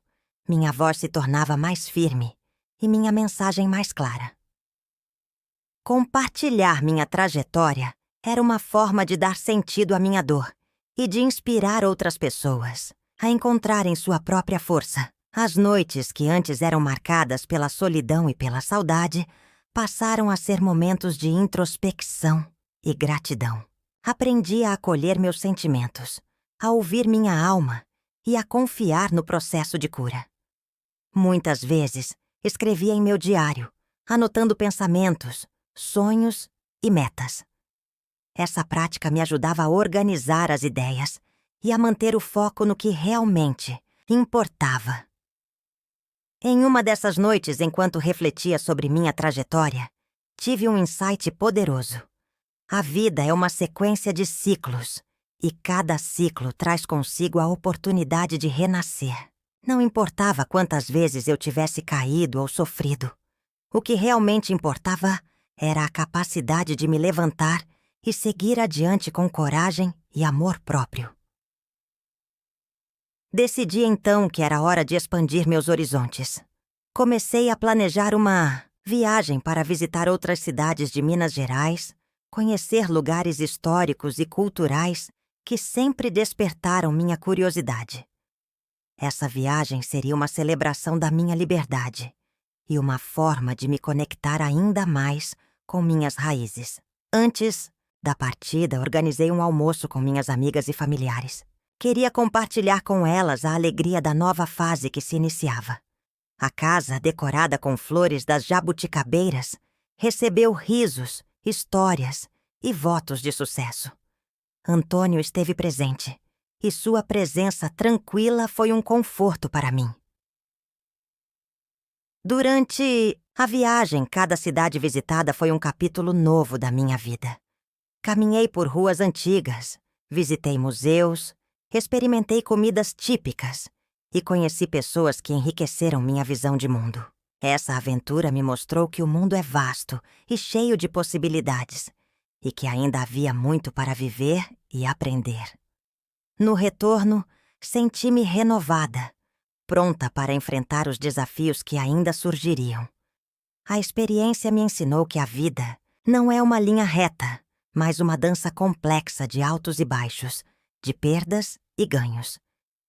minha voz se tornava mais firme e minha mensagem mais clara. Compartilhar minha trajetória era uma forma de dar sentido à minha dor e de inspirar outras pessoas a encontrarem sua própria força. As noites que antes eram marcadas pela solidão e pela saudade passaram a ser momentos de introspecção e gratidão. Aprendi a acolher meus sentimentos, a ouvir minha alma e a confiar no processo de cura. Muitas vezes, escrevia em meu diário, anotando pensamentos, sonhos e metas. Essa prática me ajudava a organizar as ideias e a manter o foco no que realmente importava. Em uma dessas noites, enquanto refletia sobre minha trajetória, tive um insight poderoso. A vida é uma sequência de ciclos, e cada ciclo traz consigo a oportunidade de renascer. Não importava quantas vezes eu tivesse caído ou sofrido. O que realmente importava era a capacidade de me levantar e seguir adiante com coragem e amor próprio. Decidi então que era hora de expandir meus horizontes. Comecei a planejar uma viagem para visitar outras cidades de Minas Gerais, conhecer lugares históricos e culturais que sempre despertaram minha curiosidade. Essa viagem seria uma celebração da minha liberdade e uma forma de me conectar ainda mais com minhas raízes. Antes da partida, organizei um almoço com minhas amigas e familiares. Queria compartilhar com elas a alegria da nova fase que se iniciava. A casa, decorada com flores das jabuticabeiras, recebeu risos, histórias e votos de sucesso. Antônio esteve presente, e sua presença tranquila foi um conforto para mim. Durante a viagem, cada cidade visitada foi um capítulo novo da minha vida. Caminhei por ruas antigas, visitei museus, experimentei comidas típicas e conheci pessoas que enriqueceram minha visão de mundo. Essa aventura me mostrou que o mundo é vasto e cheio de possibilidades e que ainda havia muito para viver e aprender. No retorno, senti-me renovada, pronta para enfrentar os desafios que ainda surgiriam. A experiência me ensinou que a vida não é uma linha reta, mas uma dança complexa de altos e baixos, de perdas e ganhos,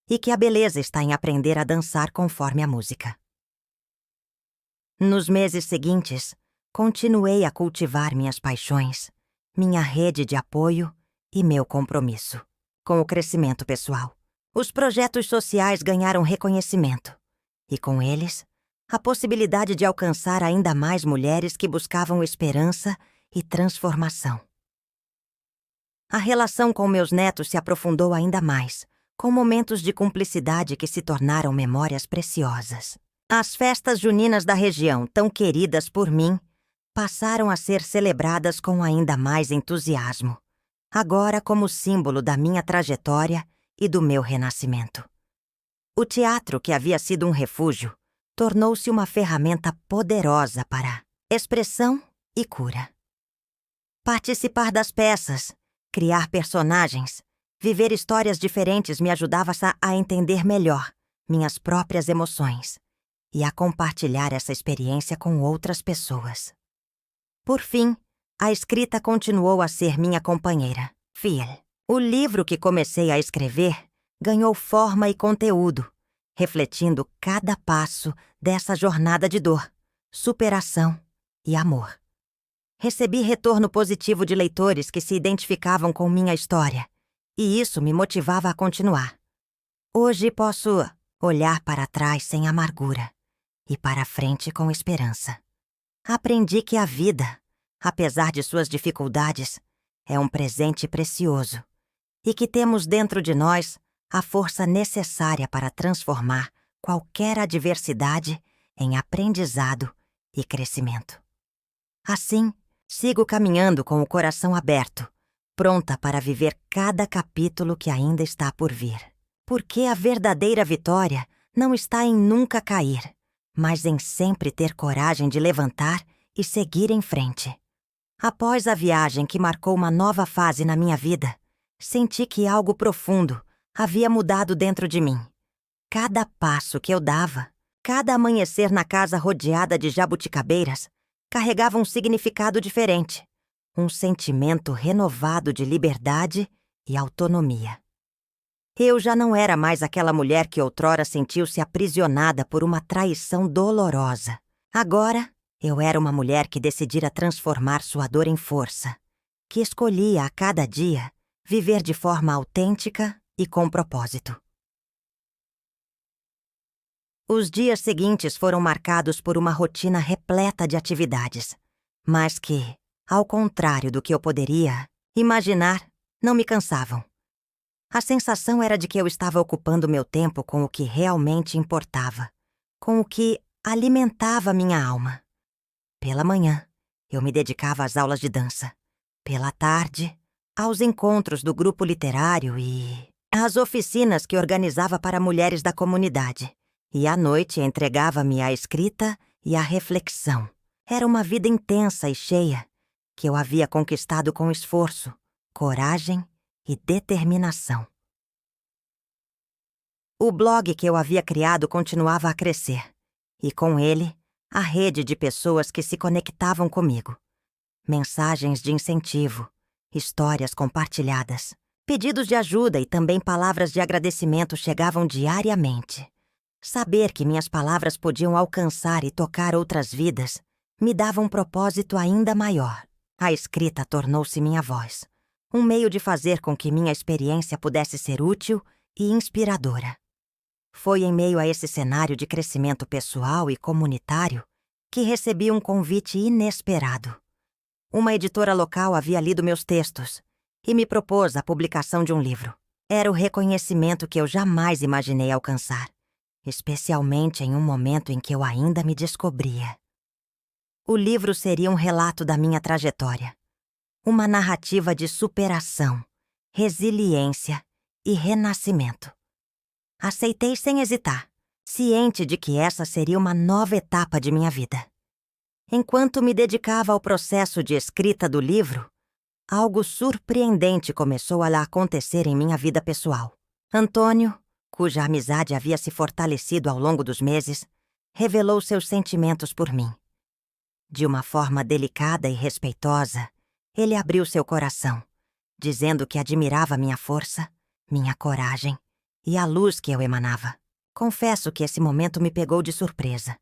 e que a beleza está em aprender a dançar conforme a música. Nos meses seguintes, continuei a cultivar minhas paixões, minha rede de apoio e meu compromisso com o crescimento pessoal. Os projetos sociais ganharam reconhecimento, e com eles, a possibilidade de alcançar ainda mais mulheres que buscavam esperança e transformação. A relação com meus netos se aprofundou ainda mais, com momentos de cumplicidade que se tornaram memórias preciosas. As festas juninas da região, tão queridas por mim, passaram a ser celebradas com ainda mais entusiasmo, agora como símbolo da minha trajetória e do meu renascimento. O teatro, que havia sido um refúgio, tornou-se uma ferramenta poderosa para expressão e cura. Participar das peças, criar personagens, viver histórias diferentes me ajudava a entender melhor minhas próprias emoções e a compartilhar essa experiência com outras pessoas. Por fim, a escrita continuou a ser minha companheira, fiel. O livro que comecei a escrever ganhou forma e conteúdo, refletindo cada passo dessa jornada de dor, superação e amor. Recebi retorno positivo de leitores que se identificavam com minha história, e isso me motivava a continuar. Hoje posso olhar para trás sem amargura e para frente com esperança. Aprendi que a vida, apesar de suas dificuldades, é um presente precioso e que temos dentro de nós a força necessária para transformar qualquer adversidade em aprendizado e crescimento. Assim, sigo caminhando com o coração aberto, pronta para viver cada capítulo que ainda está por vir. Porque a verdadeira vitória não está em nunca cair, mas em sempre ter coragem de levantar e seguir em frente. Após a viagem que marcou uma nova fase na minha vida, senti que algo profundo havia mudado dentro de mim. Cada passo que eu dava, cada amanhecer na casa rodeada de jabuticabeiras, carregava um significado diferente, um sentimento renovado de liberdade e autonomia. Eu já não era mais aquela mulher que outrora sentiu-se aprisionada por uma traição dolorosa. Agora, eu era uma mulher que decidira transformar sua dor em força, que escolhia a cada dia viver de forma autêntica e com propósito. Os dias seguintes foram marcados por uma rotina repleta de atividades, mas que, ao contrário do que eu poderia imaginar, não me cansavam. A sensação era de que eu estava ocupando meu tempo com o que realmente importava, com o que alimentava minha alma. Pela manhã, eu me dedicava às aulas de dança. Pela tarde, aos encontros do grupo literário e às oficinas que organizava para mulheres da comunidade. E à noite entregava-me à escrita e à reflexão. Era uma vida intensa e cheia, que eu havia conquistado com esforço, coragem e determinação. O blog que eu havia criado continuava a crescer, e com ele, a rede de pessoas que se conectavam comigo. Mensagens de incentivo, histórias compartilhadas, pedidos de ajuda e também palavras de agradecimento chegavam diariamente. Saber que minhas palavras podiam alcançar e tocar outras vidas me dava um propósito ainda maior. A escrita tornou-se minha voz, um meio de fazer com que minha experiência pudesse ser útil e inspiradora. Foi em meio a esse cenário de crescimento pessoal e comunitário que recebi um convite inesperado. Uma editora local havia lido meus textos e me propôs a publicação de um livro. Era o reconhecimento que eu jamais imaginei alcançar, especialmente em um momento em que eu ainda me descobria. O livro seria um relato da minha trajetória, uma narrativa de superação, resiliência e renascimento. Aceitei sem hesitar, ciente de que essa seria uma nova etapa de minha vida. Enquanto me dedicava ao processo de escrita do livro, algo surpreendente começou a acontecer em minha vida pessoal. Antônio, cuja amizade havia se fortalecido ao longo dos meses, revelou seus sentimentos por mim. De uma forma delicada e respeitosa, ele abriu seu coração, dizendo que admirava minha força, minha coragem e a luz que eu emanava. Confesso que esse momento me pegou de surpresa,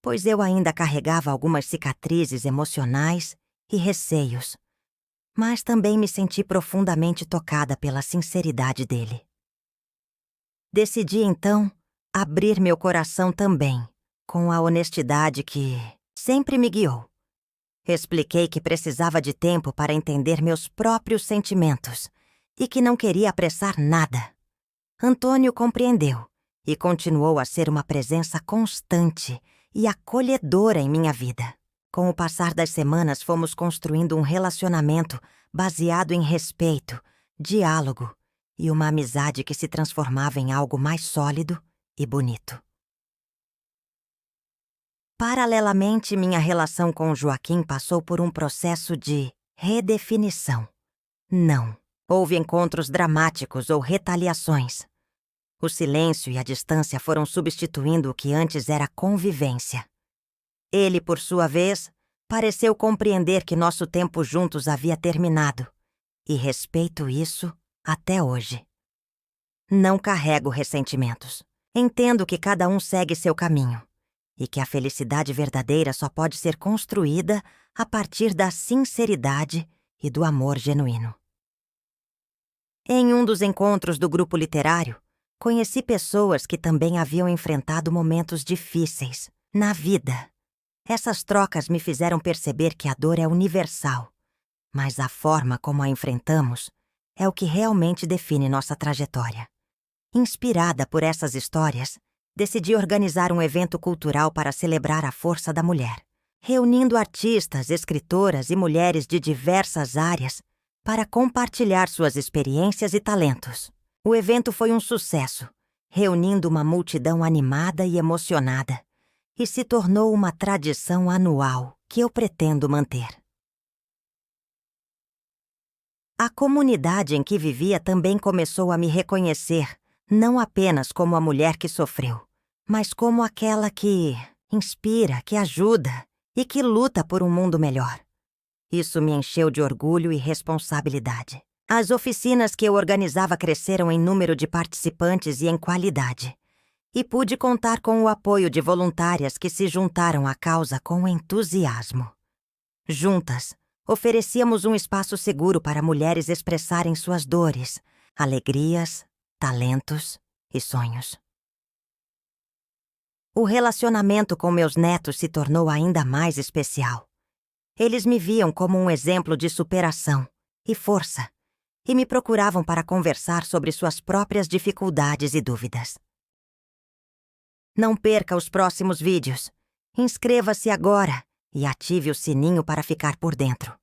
pois eu ainda carregava algumas cicatrizes emocionais e receios, mas também me senti profundamente tocada pela sinceridade dele. Decidi, então, abrir meu coração também, com a honestidade que sempre me guiou. Expliquei que precisava de tempo para entender meus próprios sentimentos e que não queria apressar nada. Antônio compreendeu e continuou a ser uma presença constante e acolhedora em minha vida. Com o passar das semanas, fomos construindo um relacionamento baseado em respeito, diálogo e uma amizade que se transformava em algo mais sólido e bonito. Paralelamente, minha relação com Joaquim passou por um processo de redefinição. Não houve encontros dramáticos ou retaliações. O silêncio e a distância foram substituindo o que antes era convivência. Ele, por sua vez, pareceu compreender que nosso tempo juntos havia terminado, e respeito isso até hoje. Não carrego ressentimentos. Entendo que cada um segue seu caminho, e que a felicidade verdadeira só pode ser construída a partir da sinceridade e do amor genuíno. Em um dos encontros do grupo literário, conheci pessoas que também haviam enfrentado momentos difíceis na vida. Essas trocas me fizeram perceber que a dor é universal, mas a forma como a enfrentamos é o que realmente define nossa trajetória. Inspirada por essas histórias, decidi organizar um evento cultural para celebrar a força da mulher, reunindo artistas, escritoras e mulheres de diversas áreas para compartilhar suas experiências e talentos. O evento foi um sucesso, reunindo uma multidão animada e emocionada, e se tornou uma tradição anual que eu pretendo manter. A comunidade em que vivia também começou a me reconhecer, não apenas como a mulher que sofreu, mas como aquela que inspira, que ajuda e que luta por um mundo melhor. Isso me encheu de orgulho e responsabilidade. As oficinas que eu organizava cresceram em número de participantes e em qualidade, e pude contar com o apoio de voluntárias que se juntaram à causa com entusiasmo. Juntas, oferecíamos um espaço seguro para mulheres expressarem suas dores, alegrias, talentos e sonhos. O relacionamento com meus netos se tornou ainda mais especial. Eles me viam como um exemplo de superação e força, e me procuravam para conversar sobre suas próprias dificuldades e dúvidas. Não perca os próximos vídeos. Inscreva-se agora e ative o sininho para ficar por dentro.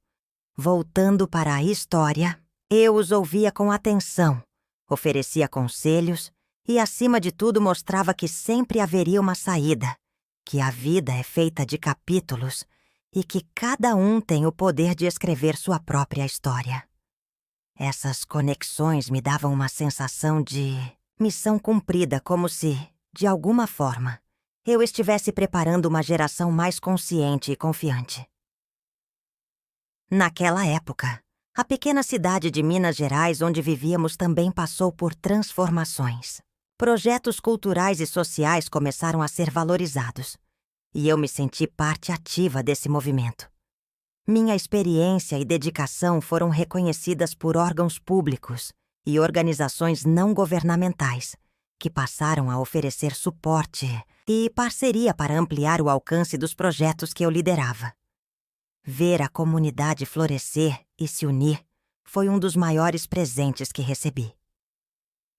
Voltando para a história, eu os ouvia com atenção, oferecia conselhos e, acima de tudo, mostrava que sempre haveria uma saída, que a vida é feita de capítulos e que cada um tem o poder de escrever sua própria história. Essas conexões me davam uma sensação de missão cumprida, como se, de alguma forma, eu estivesse preparando uma geração mais consciente e confiante. Naquela época, a pequena cidade de Minas Gerais onde vivíamos também passou por transformações. Projetos culturais e sociais começaram a ser valorizados, e eu me senti parte ativa desse movimento. Minha experiência e dedicação foram reconhecidas por órgãos públicos e organizações não governamentais, que passaram a oferecer suporte e parceria para ampliar o alcance dos projetos que eu liderava. Ver a comunidade florescer e se unir foi um dos maiores presentes que recebi.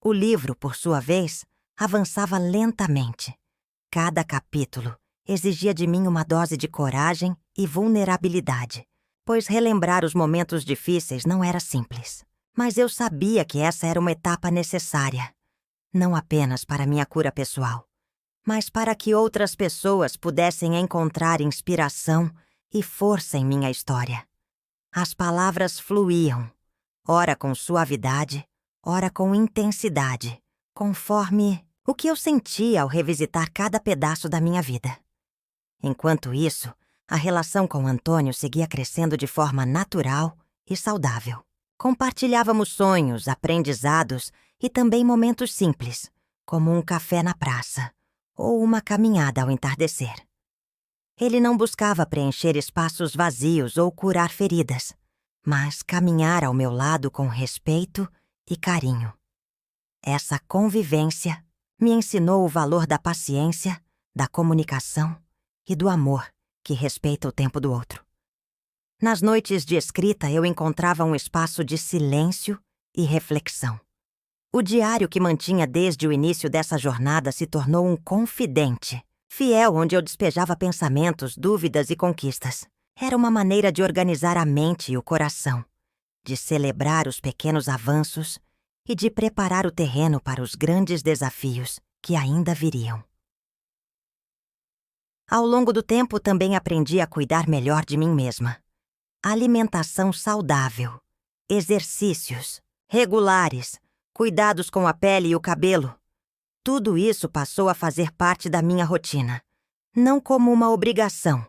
O livro, por sua vez, avançava lentamente. Cada capítulo exigia de mim uma dose de coragem e vulnerabilidade, pois relembrar os momentos difíceis não era simples. Mas eu sabia que essa era uma etapa necessária, não apenas para minha cura pessoal, mas para que outras pessoas pudessem encontrar inspiração e força em minha história. As palavras fluíam, ora com suavidade, ora com intensidade, conforme o que eu sentia ao revisitar cada pedaço da minha vida. Enquanto isso, a relação com Antônio seguia crescendo de forma natural e saudável. Compartilhávamos sonhos, aprendizados e também momentos simples, como um café na praça ou uma caminhada ao entardecer. Ele não buscava preencher espaços vazios ou curar feridas, mas caminhar ao meu lado com respeito e carinho. Essa convivência me ensinou o valor da paciência, da comunicação e do amor que respeita o tempo do outro. Nas noites de escrita, eu encontrava um espaço de silêncio e reflexão. O diário que mantinha desde o início dessa jornada se tornou um confidente, fiel, onde eu despejava pensamentos, dúvidas e conquistas. Era uma maneira de organizar a mente e o coração, de celebrar os pequenos avanços e de preparar o terreno para os grandes desafios que ainda viriam. Ao longo do tempo, também aprendi a cuidar melhor de mim mesma. Alimentação saudável, exercícios regulares, cuidados com a pele e o cabelo. Tudo isso passou a fazer parte da minha rotina, não como uma obrigação,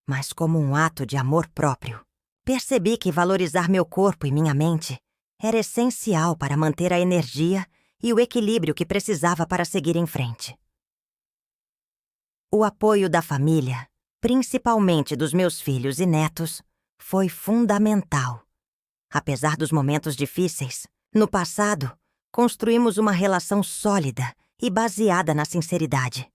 mas como um ato de amor próprio. Percebi que valorizar meu corpo e minha mente era essencial para manter a energia e o equilíbrio que precisava para seguir em frente. O apoio da família, principalmente dos meus filhos e netos, foi fundamental. Apesar dos momentos difíceis, no passado, construímos uma relação sólida e baseada na sinceridade.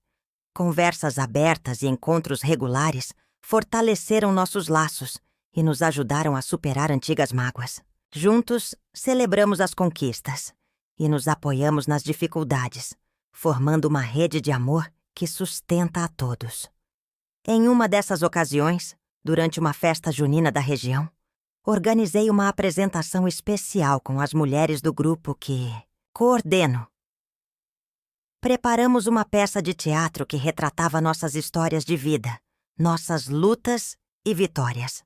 Conversas abertas e encontros regulares fortaleceram nossos laços e nos ajudaram a superar antigas mágoas. Juntos, celebramos as conquistas e nos apoiamos nas dificuldades, formando uma rede de amor que sustenta a todos. Em uma dessas ocasiões, durante uma festa junina da região, organizei uma apresentação especial com as mulheres do grupo que coordeno. Preparamos uma peça de teatro que retratava nossas histórias de vida, nossas lutas e vitórias.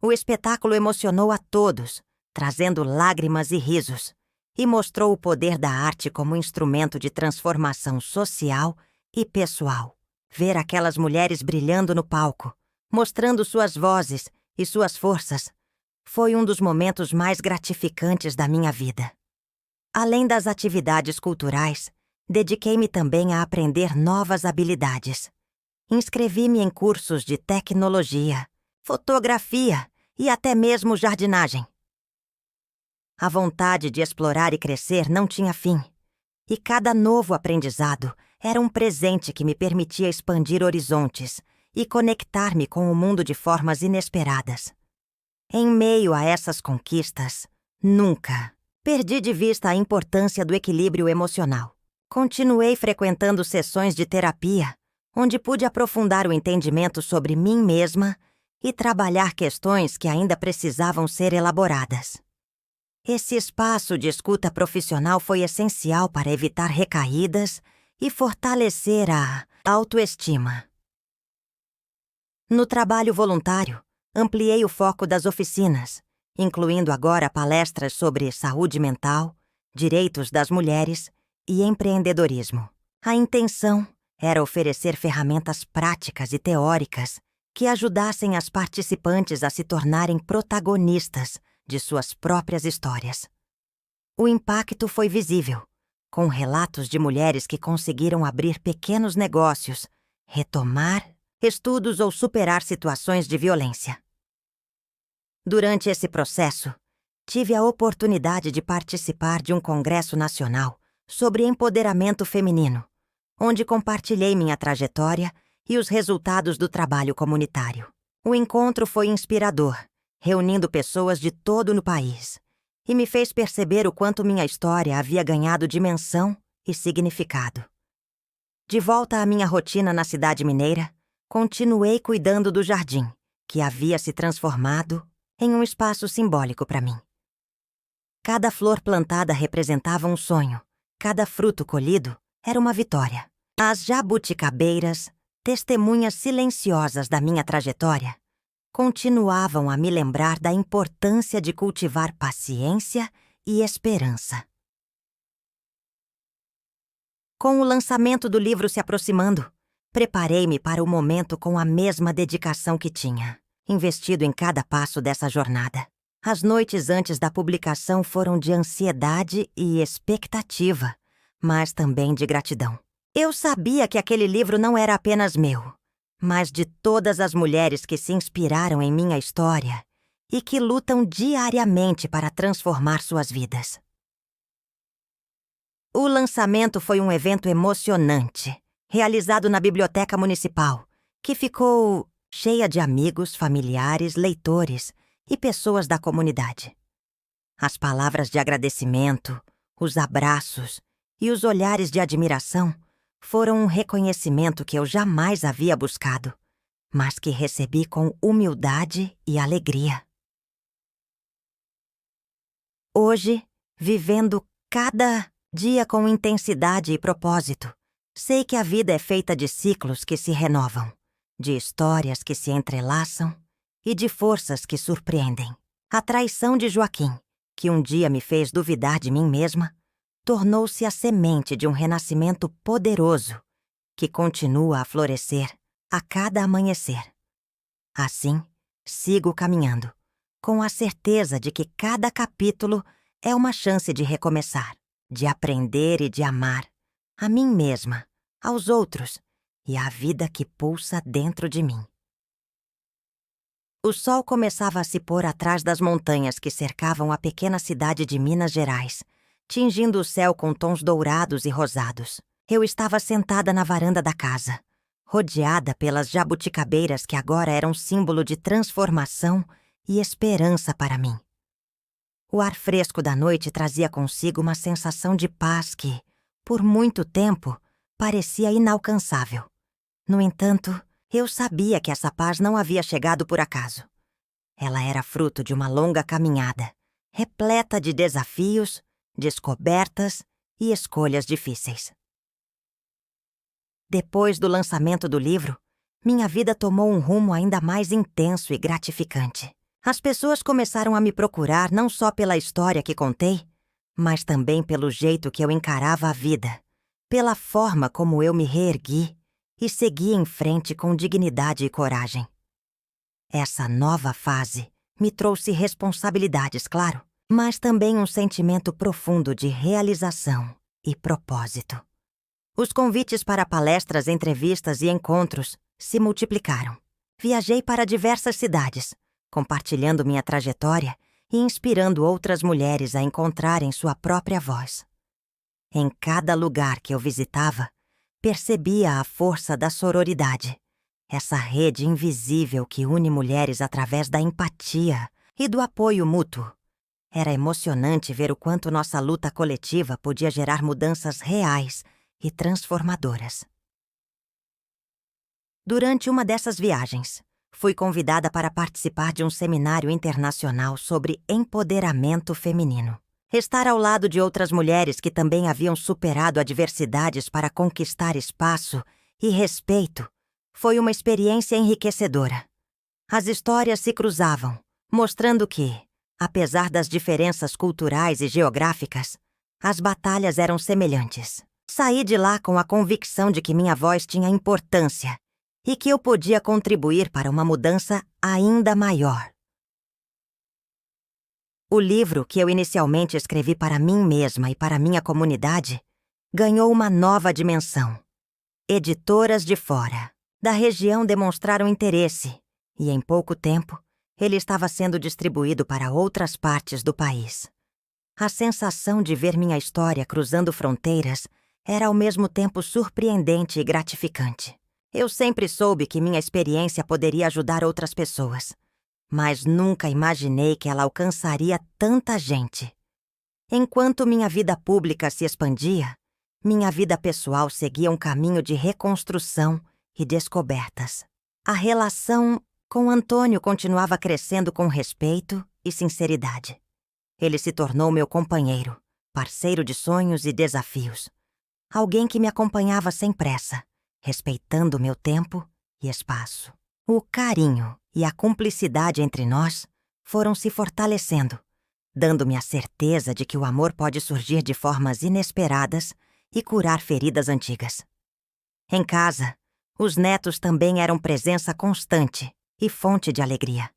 O espetáculo emocionou a todos, trazendo lágrimas e risos, e mostrou o poder da arte como instrumento de transformação social e pessoal. Ver aquelas mulheres brilhando no palco, mostrando suas vozes e suas forças, foi um dos momentos mais gratificantes da minha vida. Além das atividades culturais, dediquei-me também a aprender novas habilidades. Inscrevi-me em cursos de tecnologia, fotografia e até mesmo jardinagem. A vontade de explorar e crescer não tinha fim, e cada novo aprendizado era um presente que me permitia expandir horizontes e conectar-me com o mundo de formas inesperadas. Em meio a essas conquistas, nunca perdi de vista a importância do equilíbrio emocional. Continuei frequentando sessões de terapia, onde pude aprofundar o entendimento sobre mim mesma e trabalhar questões que ainda precisavam ser elaboradas. Esse espaço de escuta profissional foi essencial para evitar recaídas e fortalecer a autoestima. No trabalho voluntário, ampliei o foco das oficinas, incluindo agora palestras sobre saúde mental, direitos das mulheres e empreendedorismo. A intenção era oferecer ferramentas práticas e teóricas que ajudassem as participantes a se tornarem protagonistas de suas próprias histórias. O impacto foi visível, com relatos de mulheres que conseguiram abrir pequenos negócios, retomar estudos ou superar situações de violência. Durante esse processo, tive a oportunidade de participar de um congresso nacional sobre empoderamento feminino, onde compartilhei minha trajetória e os resultados do trabalho comunitário. O encontro foi inspirador, reunindo pessoas de todo o país, e me fez perceber o quanto minha história havia ganhado dimensão e significado. De volta à minha rotina na cidade mineira, continuei cuidando do jardim, que havia se transformado em um espaço simbólico para mim. Cada flor plantada representava um sonho, cada fruto colhido era uma vitória. As jabuticabeiras, testemunhas silenciosas da minha trajetória, continuavam a me lembrar da importância de cultivar paciência e esperança. Com o lançamento do livro se aproximando, preparei-me para o momento com a mesma dedicação que tinha investido em cada passo dessa jornada. As noites antes da publicação foram de ansiedade e expectativa, mas também de gratidão. Eu sabia que aquele livro não era apenas meu, mas de todas as mulheres que se inspiraram em minha história e que lutam diariamente para transformar suas vidas. O lançamento foi um evento emocionante, realizado na Biblioteca Municipal, que ficou cheia de amigos, familiares, leitores e pessoas da comunidade. As palavras de agradecimento, os abraços e os olhares de admiração foram um reconhecimento que eu jamais havia buscado, mas que recebi com humildade e alegria. Hoje, vivendo cada dia com intensidade e propósito, sei que a vida é feita de ciclos que se renovam, de histórias que se entrelaçam e de forças que surpreendem. A traição de Joaquim, que um dia me fez duvidar de mim mesma, tornou-se a semente de um renascimento poderoso que continua a florescer a cada amanhecer. Assim, sigo caminhando, com a certeza de que cada capítulo é uma chance de recomeçar, de aprender e de amar a mim mesma, aos outros e a vida que pulsa dentro de mim. O sol começava a se pôr atrás das montanhas que cercavam a pequena cidade de Minas Gerais, tingindo o céu com tons dourados e rosados. Eu estava sentada na varanda da casa, rodeada pelas jabuticabeiras que agora eram símbolo de transformação e esperança para mim. O ar fresco da noite trazia consigo uma sensação de paz que, por muito tempo, parecia inalcançável. No entanto, eu sabia que essa paz não havia chegado por acaso. Ela era fruto de uma longa caminhada, repleta de desafios, descobertas e escolhas difíceis. Depois do lançamento do livro, minha vida tomou um rumo ainda mais intenso e gratificante. As pessoas começaram a me procurar não só pela história que contei, mas também pelo jeito que eu encarava a vida, pela forma como eu me reergui e segui em frente com dignidade e coragem. Essa nova fase me trouxe responsabilidades, claro, mas também um sentimento profundo de realização e propósito. Os convites para palestras, entrevistas e encontros se multiplicaram. Viajei para diversas cidades, compartilhando minha trajetória e inspirando outras mulheres a encontrarem sua própria voz. Em cada lugar que eu visitava, percebia a força da sororidade, essa rede invisível que une mulheres através da empatia e do apoio mútuo. Era emocionante ver o quanto nossa luta coletiva podia gerar mudanças reais e transformadoras. Durante uma dessas viagens, fui convidada para participar de um seminário internacional sobre empoderamento feminino. Estar ao lado de outras mulheres que também haviam superado adversidades para conquistar espaço e respeito foi uma experiência enriquecedora. As histórias se cruzavam, mostrando que, apesar das diferenças culturais e geográficas, as batalhas eram semelhantes. Saí de lá com a convicção de que minha voz tinha importância e que eu podia contribuir para uma mudança ainda maior. O livro que eu inicialmente escrevi para mim mesma e para minha comunidade ganhou uma nova dimensão. Editoras de fora, da região, demonstraram interesse e, em pouco tempo, ele estava sendo distribuído para outras partes do país. A sensação de ver minha história cruzando fronteiras era ao mesmo tempo surpreendente e gratificante. Eu sempre soube que minha experiência poderia ajudar outras pessoas, mas nunca imaginei que ela alcançaria tanta gente. Enquanto minha vida pública se expandia, minha vida pessoal seguia um caminho de reconstrução e descobertas. A relação com Antônio continuava crescendo com respeito e sinceridade. Ele se tornou meu companheiro, parceiro de sonhos e desafios. Alguém que me acompanhava sem pressa, respeitando meu tempo e espaço. O carinho e a cumplicidade entre nós foram se fortalecendo, dando-me a certeza de que o amor pode surgir de formas inesperadas e curar feridas antigas. Em casa, os netos também eram presença constante e fonte de alegria.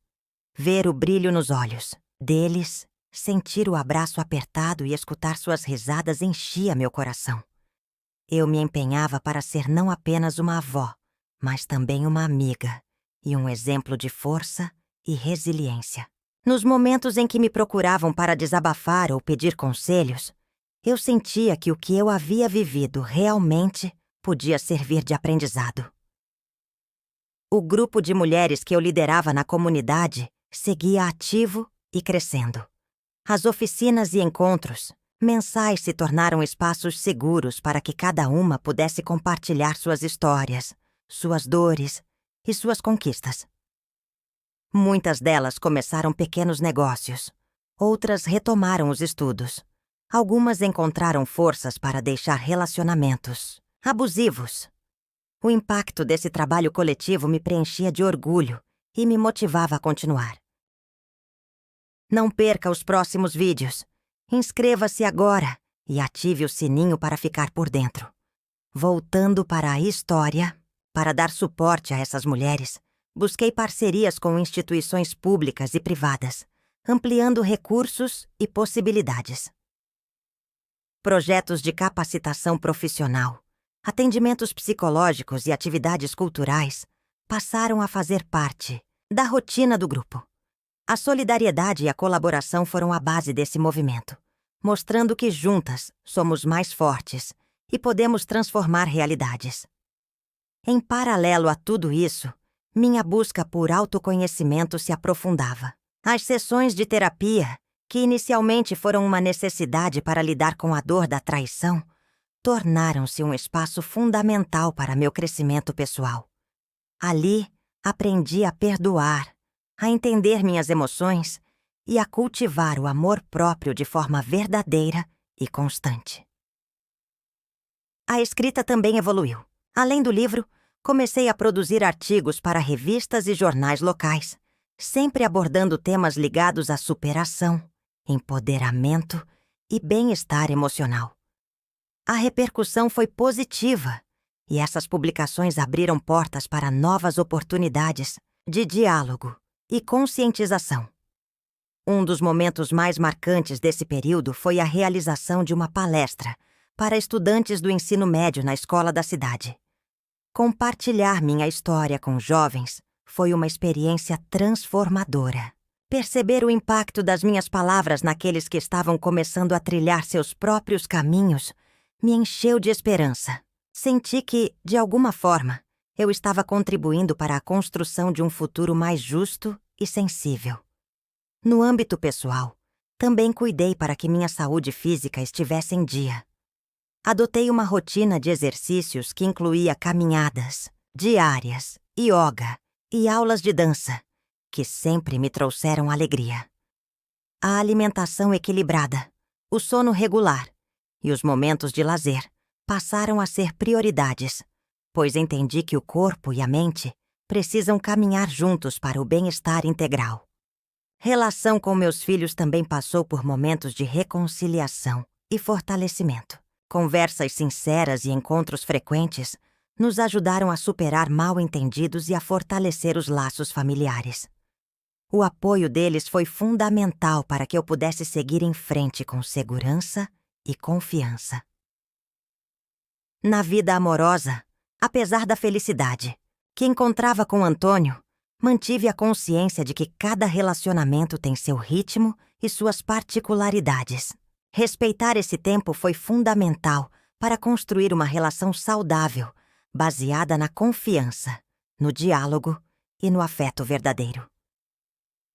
Ver o brilho nos olhos deles, sentir o abraço apertado e escutar suas risadas enchia meu coração. Eu me empenhava para ser não apenas uma avó, mas também uma amiga e um exemplo de força e resiliência. Nos momentos em que me procuravam para desabafar ou pedir conselhos, eu sentia que o que eu havia vivido realmente podia servir de aprendizado. O grupo de mulheres que eu liderava na comunidade seguia ativo e crescendo. As oficinas e encontros mensais se tornaram espaços seguros para que cada uma pudesse compartilhar suas histórias, suas dores e suas conquistas. Muitas delas começaram pequenos negócios, outras retomaram os estudos. Algumas encontraram forças para deixar relacionamentos abusivos. O impacto desse trabalho coletivo me preenchia de orgulho e me motivava a continuar. Não perca os próximos vídeos. Inscreva-se agora e ative o sininho para ficar por dentro. Voltando para a história, para dar suporte a essas mulheres, busquei parcerias com instituições públicas e privadas, ampliando recursos e possibilidades. Projetos de capacitação profissional, Atendimentos psicológicos e atividades culturais passaram a fazer parte da rotina do grupo. A solidariedade e a colaboração foram a base desse movimento, mostrando que juntas somos mais fortes e podemos transformar realidades. Em paralelo a tudo isso, minha busca por autoconhecimento se aprofundava. As sessões de terapia, que inicialmente foram uma necessidade para lidar com a dor da traição, tornaram-se um espaço fundamental para meu crescimento pessoal. Ali, aprendi a perdoar, a entender minhas emoções e a cultivar o amor próprio de forma verdadeira e constante. A escrita também evoluiu. Além do livro, comecei a produzir artigos para revistas e jornais locais, sempre abordando temas ligados à superação, empoderamento e bem-estar emocional. A repercussão foi positiva e essas publicações abriram portas para novas oportunidades de diálogo e conscientização. Um dos momentos mais marcantes desse período foi a realização de uma palestra para estudantes do ensino médio na escola da cidade. Compartilhar minha história com jovens foi uma experiência transformadora. Perceber o impacto das minhas palavras naqueles que estavam começando a trilhar seus próprios caminhos me encheu de esperança. Senti que, de alguma forma, eu estava contribuindo para a construção de um futuro mais justo e sensível. No âmbito pessoal, também cuidei para que minha saúde física estivesse em dia. Adotei uma rotina de exercícios que incluía caminhadas diárias, yoga e aulas de dança, que sempre me trouxeram alegria. A alimentação equilibrada, o sono regular e os momentos de lazer passaram a ser prioridades, pois entendi que o corpo e a mente precisam caminhar juntos para o bem-estar integral. Relação com meus filhos também passou por momentos de reconciliação e fortalecimento. Conversas sinceras e encontros frequentes nos ajudaram a superar mal-entendidos e a fortalecer os laços familiares. O apoio deles foi fundamental para que eu pudesse seguir em frente com segurança e confiança. Na vida amorosa, apesar da felicidade que encontrava com Antônio, mantive a consciência de que cada relacionamento tem seu ritmo e suas particularidades. Respeitar esse tempo foi fundamental para construir uma relação saudável, baseada na confiança, no diálogo e no afeto verdadeiro.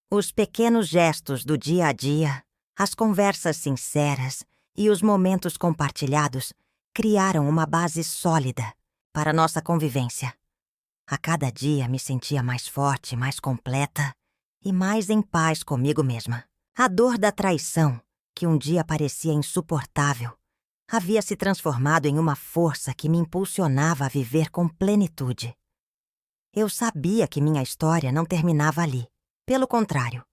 Os pequenos gestos do dia a dia, as conversas sinceras e os momentos compartilhados criaram uma base sólida para nossa convivência. A cada dia me sentia mais forte, mais completa e mais em paz comigo mesma. A dor da traição, que um dia parecia insuportável, havia se transformado em uma força que me impulsionava a viver com plenitude. Eu sabia que minha história não terminava ali. Pelo contrário,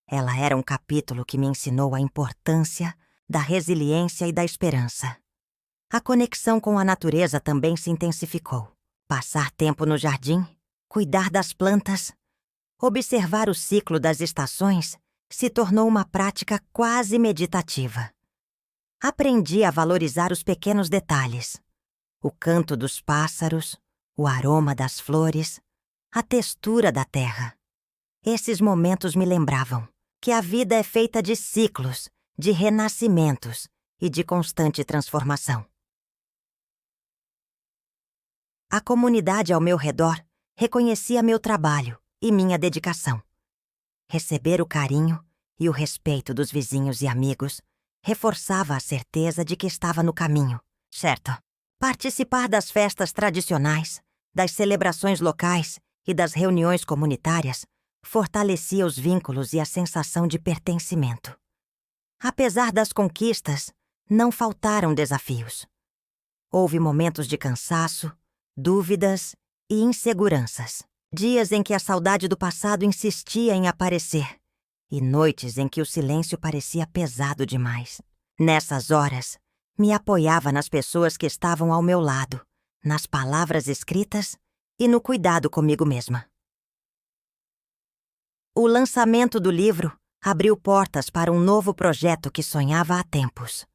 ela era um capítulo que me ensinou a importância da resiliência e da esperança. A conexão com a natureza também se intensificou. Passar tempo no jardim, cuidar das plantas, observar o ciclo das estações se tornou uma prática quase meditativa. Aprendi a valorizar os pequenos detalhes: o canto dos pássaros, o aroma das flores, a textura da terra. Esses momentos me lembravam que a vida é feita de ciclos, de renascimentos e de constante transformação. A comunidade ao meu redor reconhecia meu trabalho e minha dedicação. Receber o carinho e o respeito dos vizinhos e amigos reforçava a certeza de que estava no caminho certo. Participar das festas tradicionais, das celebrações locais e das reuniões comunitárias fortalecia os vínculos e a sensação de pertencimento. Apesar das conquistas, não faltaram desafios. Houve momentos de cansaço, dúvidas e inseguranças. Dias em que a saudade do passado insistia em aparecer e noites em que o silêncio parecia pesado demais. Nessas horas, me apoiava nas pessoas que estavam ao meu lado, nas palavras escritas e no cuidado comigo mesma. O lançamento do livro abriu portas para um novo projeto que sonhava há tempos: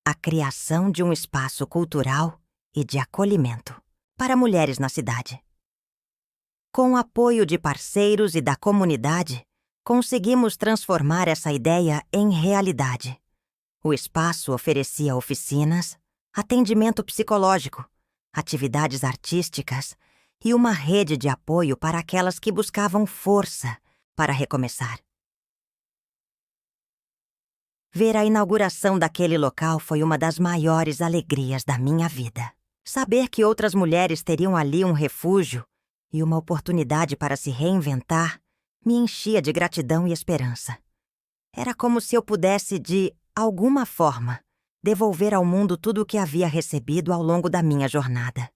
a criação de um espaço cultural e de acolhimento para mulheres na cidade. Com o apoio de parceiros e da comunidade, conseguimos transformar essa ideia em realidade. O espaço oferecia oficinas, atendimento psicológico, atividades artísticas e uma rede de apoio para aquelas que buscavam força para recomeçar. Ver a inauguração daquele local foi uma das maiores alegrias da minha vida. Saber que outras mulheres teriam ali um refúgio e uma oportunidade para se reinventar me enchia de gratidão e esperança. Era como se eu pudesse, de alguma forma, devolver ao mundo tudo o que havia recebido ao longo da minha jornada.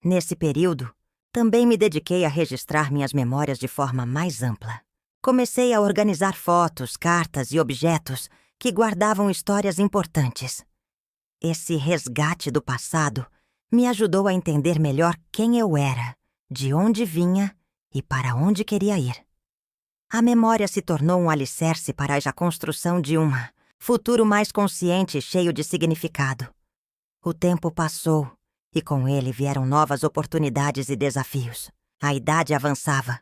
Nesse período, também me dediquei a registrar minhas memórias de forma mais ampla. Comecei a organizar fotos, cartas e objetos que guardavam histórias importantes. Esse resgate do passado me ajudou a entender melhor quem eu era, de onde vinha e para onde queria ir. A memória se tornou um alicerce para a construção de um futuro mais consciente e cheio de significado. O tempo passou e com ele vieram novas oportunidades e desafios. A idade avançava,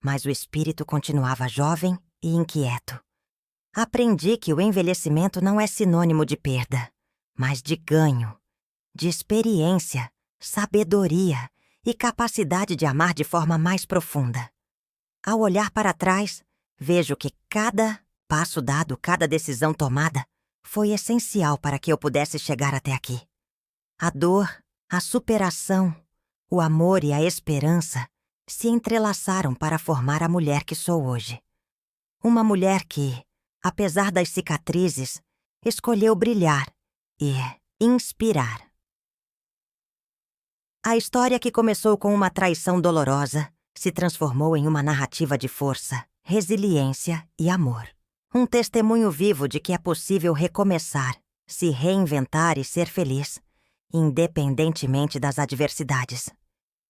mas o espírito continuava jovem e inquieto. Aprendi que o envelhecimento não é sinônimo de perda, mas de ganho, de experiência, sabedoria e capacidade de amar de forma mais profunda. Ao olhar para trás, vejo que cada passo dado, cada decisão tomada, foi essencial para que eu pudesse chegar até aqui. A dor, a superação, o amor e a esperança se entrelaçaram para formar a mulher que sou hoje. Uma mulher que, apesar das cicatrizes, escolheu brilhar e inspirar. A história que começou com uma traição dolorosa se transformou em uma narrativa de força, resiliência e amor. Um testemunho vivo de que é possível recomeçar, se reinventar e ser feliz, independentemente das adversidades.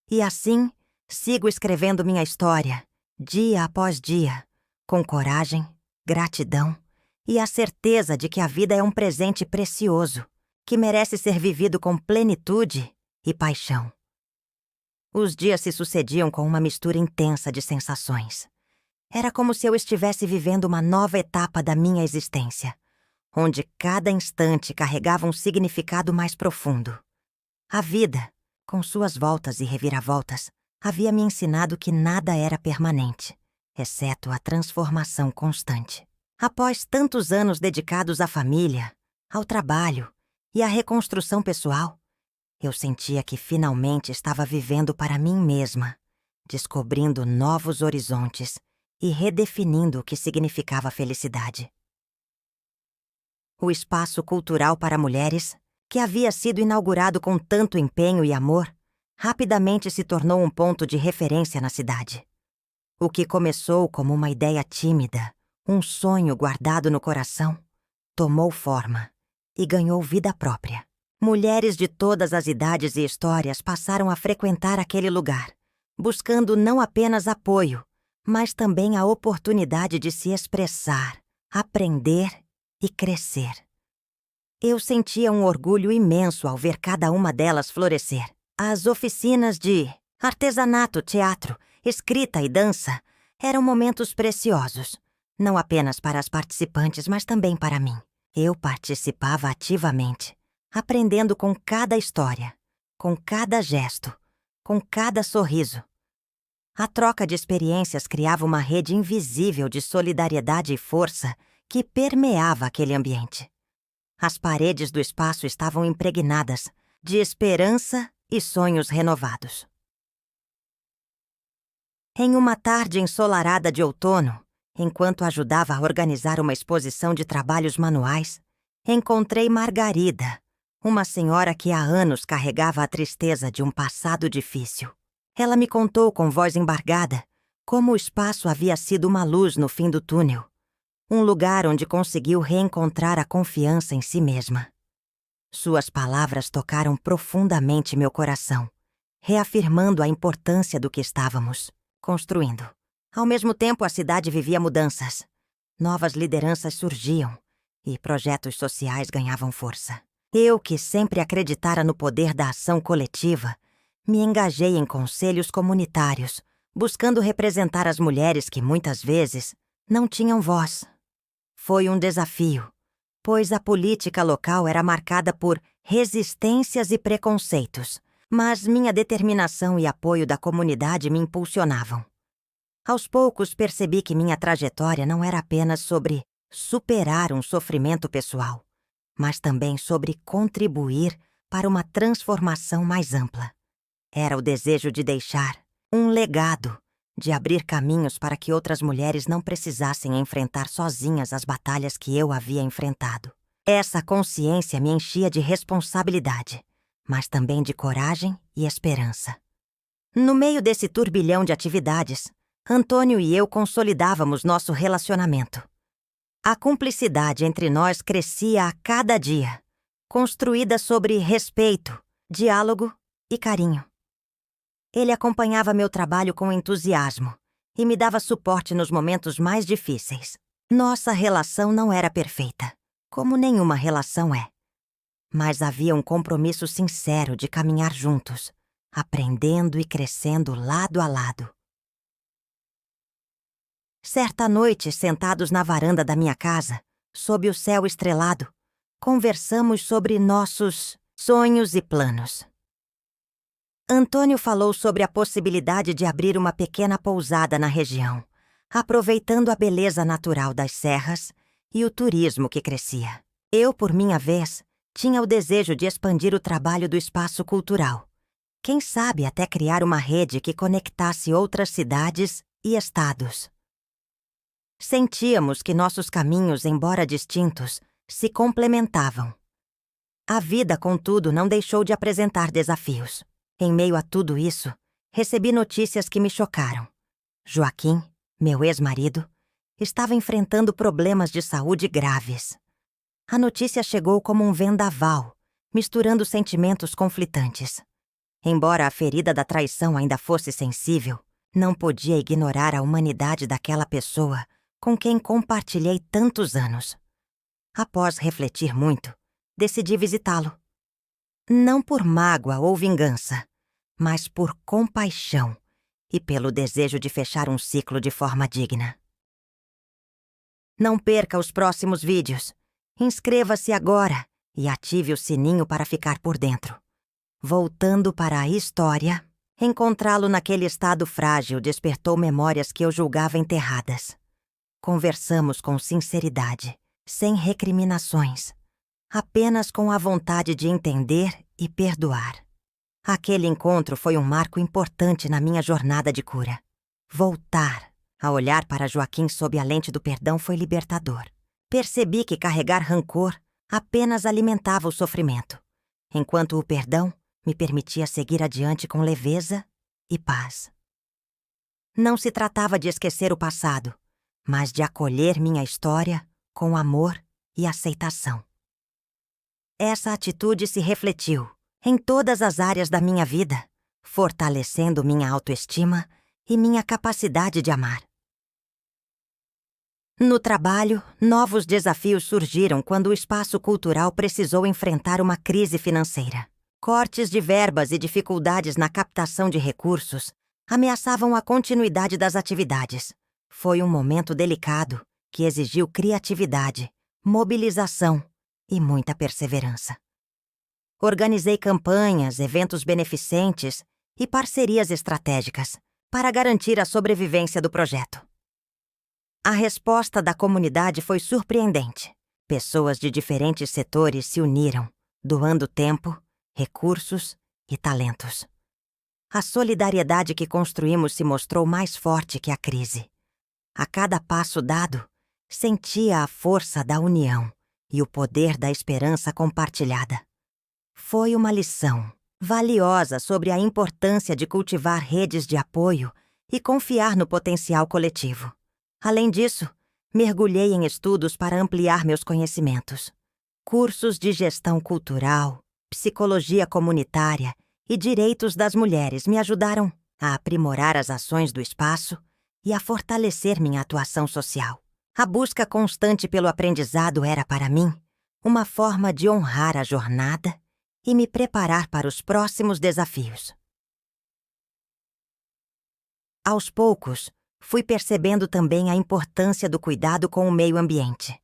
E assim, sigo escrevendo minha história, dia após dia, com coragem, gratidão e a certeza de que a vida é um presente precioso, que merece ser vivido com plenitude e paixão. Os dias se sucediam com uma mistura intensa de sensações. Era como se eu estivesse vivendo uma nova etapa da minha existência, onde cada instante carregava um significado mais profundo. A vida, com suas voltas e reviravoltas, havia me ensinado que nada era permanente, exceto a transformação constante. Após tantos anos dedicados à família, ao trabalho e à reconstrução pessoal, eu sentia que finalmente estava vivendo para mim mesma, descobrindo novos horizontes e redefinindo o que significava felicidade. O espaço cultural para mulheres, que havia sido inaugurado com tanto empenho e amor, rapidamente se tornou um ponto de referência na cidade. O que começou como uma ideia tímida, um sonho guardado no coração, tomou forma e ganhou vida própria. Mulheres de todas as idades e histórias passaram a frequentar aquele lugar, buscando não apenas apoio, mas também a oportunidade de se expressar, aprender e crescer. Eu sentia um orgulho imenso ao ver cada uma delas florescer. As oficinas de artesanato, teatro, escrita e dança eram momentos preciosos, não apenas para as participantes, mas também para mim. Eu participava ativamente, aprendendo com cada história, com cada gesto, com cada sorriso. A troca de experiências criava uma rede invisível de solidariedade e força que permeava aquele ambiente. As paredes do espaço estavam impregnadas de esperança e sonhos renovados. Em uma tarde ensolarada de outono, enquanto ajudava a organizar uma exposição de trabalhos manuais, encontrei Margarida, uma senhora que há anos carregava a tristeza de um passado difícil. Ela me contou com voz embargada como o espaço havia sido uma luz no fim do túnel, um lugar onde conseguiu reencontrar a confiança em si mesma. Suas palavras tocaram profundamente meu coração, reafirmando a importância do que estávamos construindo. Ao mesmo tempo, a cidade vivia mudanças. Novas lideranças surgiam e projetos sociais ganhavam força. Eu, que sempre acreditara no poder da ação coletiva, me engajei em conselhos comunitários, buscando representar as mulheres que, muitas vezes, não tinham voz. Foi um desafio, pois a política local era marcada por resistências e preconceitos, mas minha determinação e apoio da comunidade me impulsionavam. Aos poucos percebi que minha trajetória não era apenas sobre superar um sofrimento pessoal, mas também sobre contribuir para uma transformação mais ampla. Era o desejo de deixar um legado, de abrir caminhos para que outras mulheres não precisassem enfrentar sozinhas as batalhas que eu havia enfrentado. Essa consciência me enchia de responsabilidade, mas também de coragem e esperança. No meio desse turbilhão de atividades, Antônio e eu consolidávamos nosso relacionamento. A cumplicidade entre nós crescia a cada dia, construída sobre respeito, diálogo e carinho. Ele acompanhava meu trabalho com entusiasmo e me dava suporte nos momentos mais difíceis. Nossa relação não era perfeita, como nenhuma relação é. Mas havia um compromisso sincero de caminhar juntos, aprendendo e crescendo lado a lado. Certa noite, sentados na varanda da minha casa, sob o céu estrelado, conversamos sobre nossos sonhos e planos. Antônio falou sobre a possibilidade de abrir uma pequena pousada na região, aproveitando a beleza natural das serras e o turismo que crescia. Eu, por minha vez, tinha o desejo de expandir o trabalho do espaço cultural. Quem sabe até criar uma rede que conectasse outras cidades e estados. Sentíamos que nossos caminhos, embora distintos, se complementavam. A vida, contudo, não deixou de apresentar desafios. Em meio a tudo isso, recebi notícias que me chocaram. Joaquim, meu ex-marido, estava enfrentando problemas de saúde graves. A notícia chegou como um vendaval, misturando sentimentos conflitantes. Embora a ferida da traição ainda fosse sensível, não podia ignorar a humanidade daquela pessoa com quem compartilhei tantos anos. Após refletir muito, decidi visitá-lo. Não por mágoa ou vingança, mas por compaixão e pelo desejo de fechar um ciclo de forma digna. Não perca os próximos vídeos. Inscreva-se agora e ative o sininho para ficar por dentro. Voltando para a história, encontrá-lo naquele estado frágil despertou memórias que eu julgava enterradas. Conversamos com sinceridade, sem recriminações, apenas com a vontade de entender e perdoar. Aquele encontro foi um marco importante na minha jornada de cura. Voltar a olhar para Joaquim sob a lente do perdão foi libertador. Percebi que carregar rancor apenas alimentava o sofrimento, enquanto o perdão me permitia seguir adiante com leveza e paz. Não se tratava de esquecer o passado, mas de acolher minha história com amor e aceitação. Essa atitude se refletiu em todas as áreas da minha vida, fortalecendo minha autoestima e minha capacidade de amar. No trabalho, novos desafios surgiram quando o espaço cultural precisou enfrentar uma crise financeira. Cortes de verbas e dificuldades na captação de recursos ameaçavam a continuidade das atividades. Foi um momento delicado que exigiu criatividade, mobilização e muita perseverança. Organizei campanhas, eventos beneficentes e parcerias estratégicas para garantir a sobrevivência do projeto. A resposta da comunidade foi surpreendente. Pessoas de diferentes setores se uniram, doando tempo, recursos e talentos. A solidariedade que construímos se mostrou mais forte que a crise. A cada passo dado, sentia a força da união e o poder da esperança compartilhada. Foi uma lição valiosa sobre a importância de cultivar redes de apoio e confiar no potencial coletivo. Além disso, mergulhei em estudos para ampliar meus conhecimentos. Cursos de gestão cultural, psicologia comunitária e direitos das mulheres me ajudaram a aprimorar as ações do espaço e a fortalecer minha atuação social. A busca constante pelo aprendizado era, para mim, uma forma de honrar a jornada e me preparar para os próximos desafios. Aos poucos, fui percebendo também a importância do cuidado com o meio ambiente.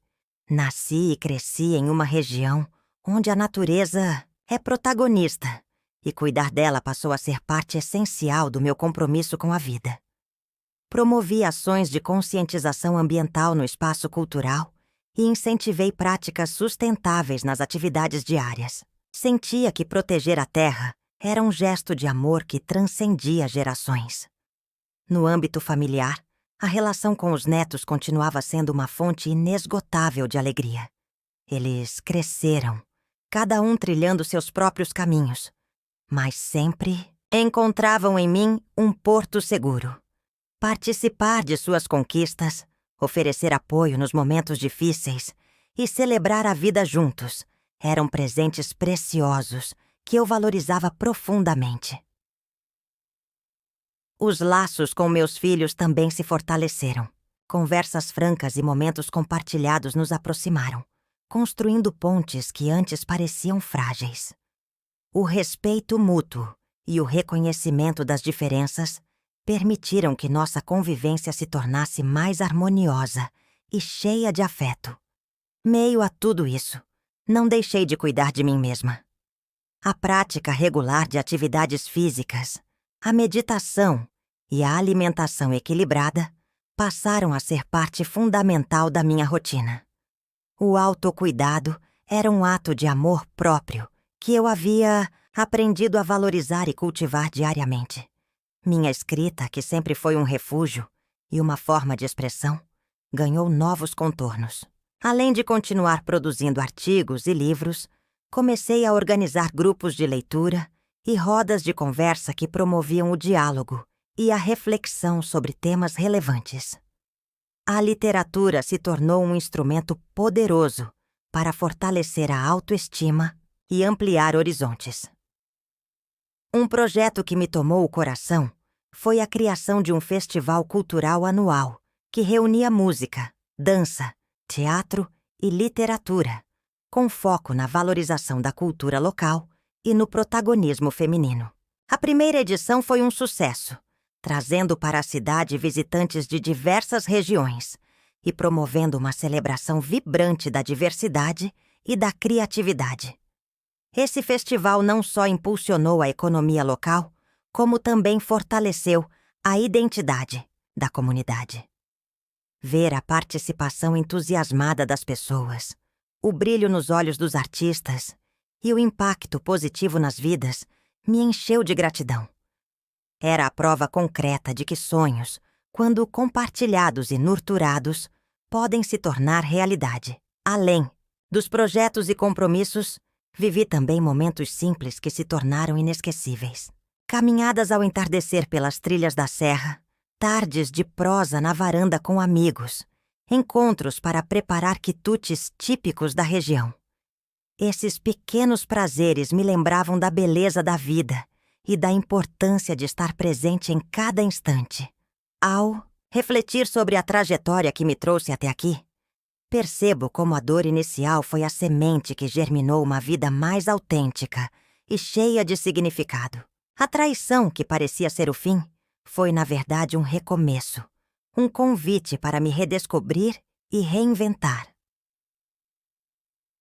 Nasci e cresci em uma região onde a natureza é protagonista, e cuidar dela passou a ser parte essencial do meu compromisso com a vida. Promovi ações de conscientização ambiental no espaço cultural e incentivei práticas sustentáveis nas atividades diárias. Sentia que proteger a terra era um gesto de amor que transcendia gerações. No âmbito familiar, a relação com os netos continuava sendo uma fonte inesgotável de alegria. Eles cresceram, cada um trilhando seus próprios caminhos, mas sempre encontravam em mim um porto seguro. Participar de suas conquistas, oferecer apoio nos momentos difíceis e celebrar a vida juntos eram presentes preciosos que eu valorizava profundamente. Os laços com meus filhos também se fortaleceram. Conversas francas e momentos compartilhados nos aproximaram, construindo pontes que antes pareciam frágeis. O respeito mútuo e o reconhecimento das diferenças permitiram que nossa convivência se tornasse mais harmoniosa e cheia de afeto. Meio a tudo isso, não deixei de cuidar de mim mesma. A prática regular de atividades físicas, a meditação e a alimentação equilibrada passaram a ser parte fundamental da minha rotina. O autocuidado era um ato de amor próprio que eu havia aprendido a valorizar e cultivar diariamente. Minha escrita, que sempre foi um refúgio e uma forma de expressão, ganhou novos contornos. Além de continuar produzindo artigos e livros, comecei a organizar grupos de leitura e rodas de conversa que promoviam o diálogo e a reflexão sobre temas relevantes. A literatura se tornou um instrumento poderoso para fortalecer a autoestima e ampliar horizontes. Um projeto que me tomou o coração foi a criação de um festival cultural anual que reunia música, dança, teatro e literatura, com foco na valorização da cultura local e no protagonismo feminino. A primeira edição foi um sucesso, trazendo para a cidade visitantes de diversas regiões e promovendo uma celebração vibrante da diversidade e da criatividade. Esse festival não só impulsionou a economia local, como também fortaleceu a identidade da comunidade. Ver a participação entusiasmada das pessoas, o brilho nos olhos dos artistas e o impacto positivo nas vidas me encheu de gratidão. Era a prova concreta de que sonhos, quando compartilhados e nurturados, podem se tornar realidade. Além dos projetos e compromissos, vivi também momentos simples que se tornaram inesquecíveis. Caminhadas ao entardecer pelas trilhas da serra, tardes de prosa na varanda com amigos, encontros para preparar quitutes típicos da região. Esses pequenos prazeres me lembravam da beleza da vida e da importância de estar presente em cada instante. Ao refletir sobre a trajetória que me trouxe até aqui, percebo como a dor inicial foi a semente que germinou uma vida mais autêntica e cheia de significado. A traição, que parecia ser o fim, foi na verdade um recomeço, um convite para me redescobrir e reinventar.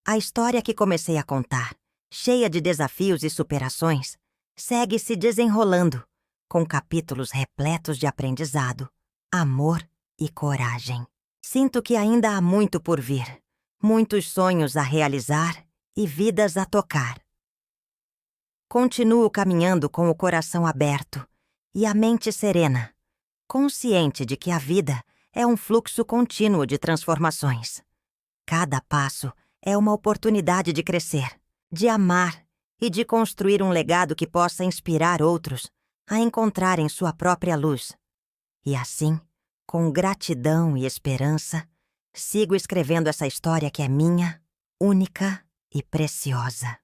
A história que comecei a contar, cheia de desafios e superações, segue se desenrolando, com capítulos repletos de aprendizado, amor e coragem. Sinto que ainda há muito por vir, muitos sonhos a realizar e vidas a tocar. Continuo caminhando com o coração aberto e a mente serena, consciente de que a vida é um fluxo contínuo de transformações. Cada passo é uma oportunidade de crescer, de amar e de construir um legado que possa inspirar outros a encontrarem sua própria luz. E assim, com gratidão e esperança, sigo escrevendo essa história que é minha, única e preciosa.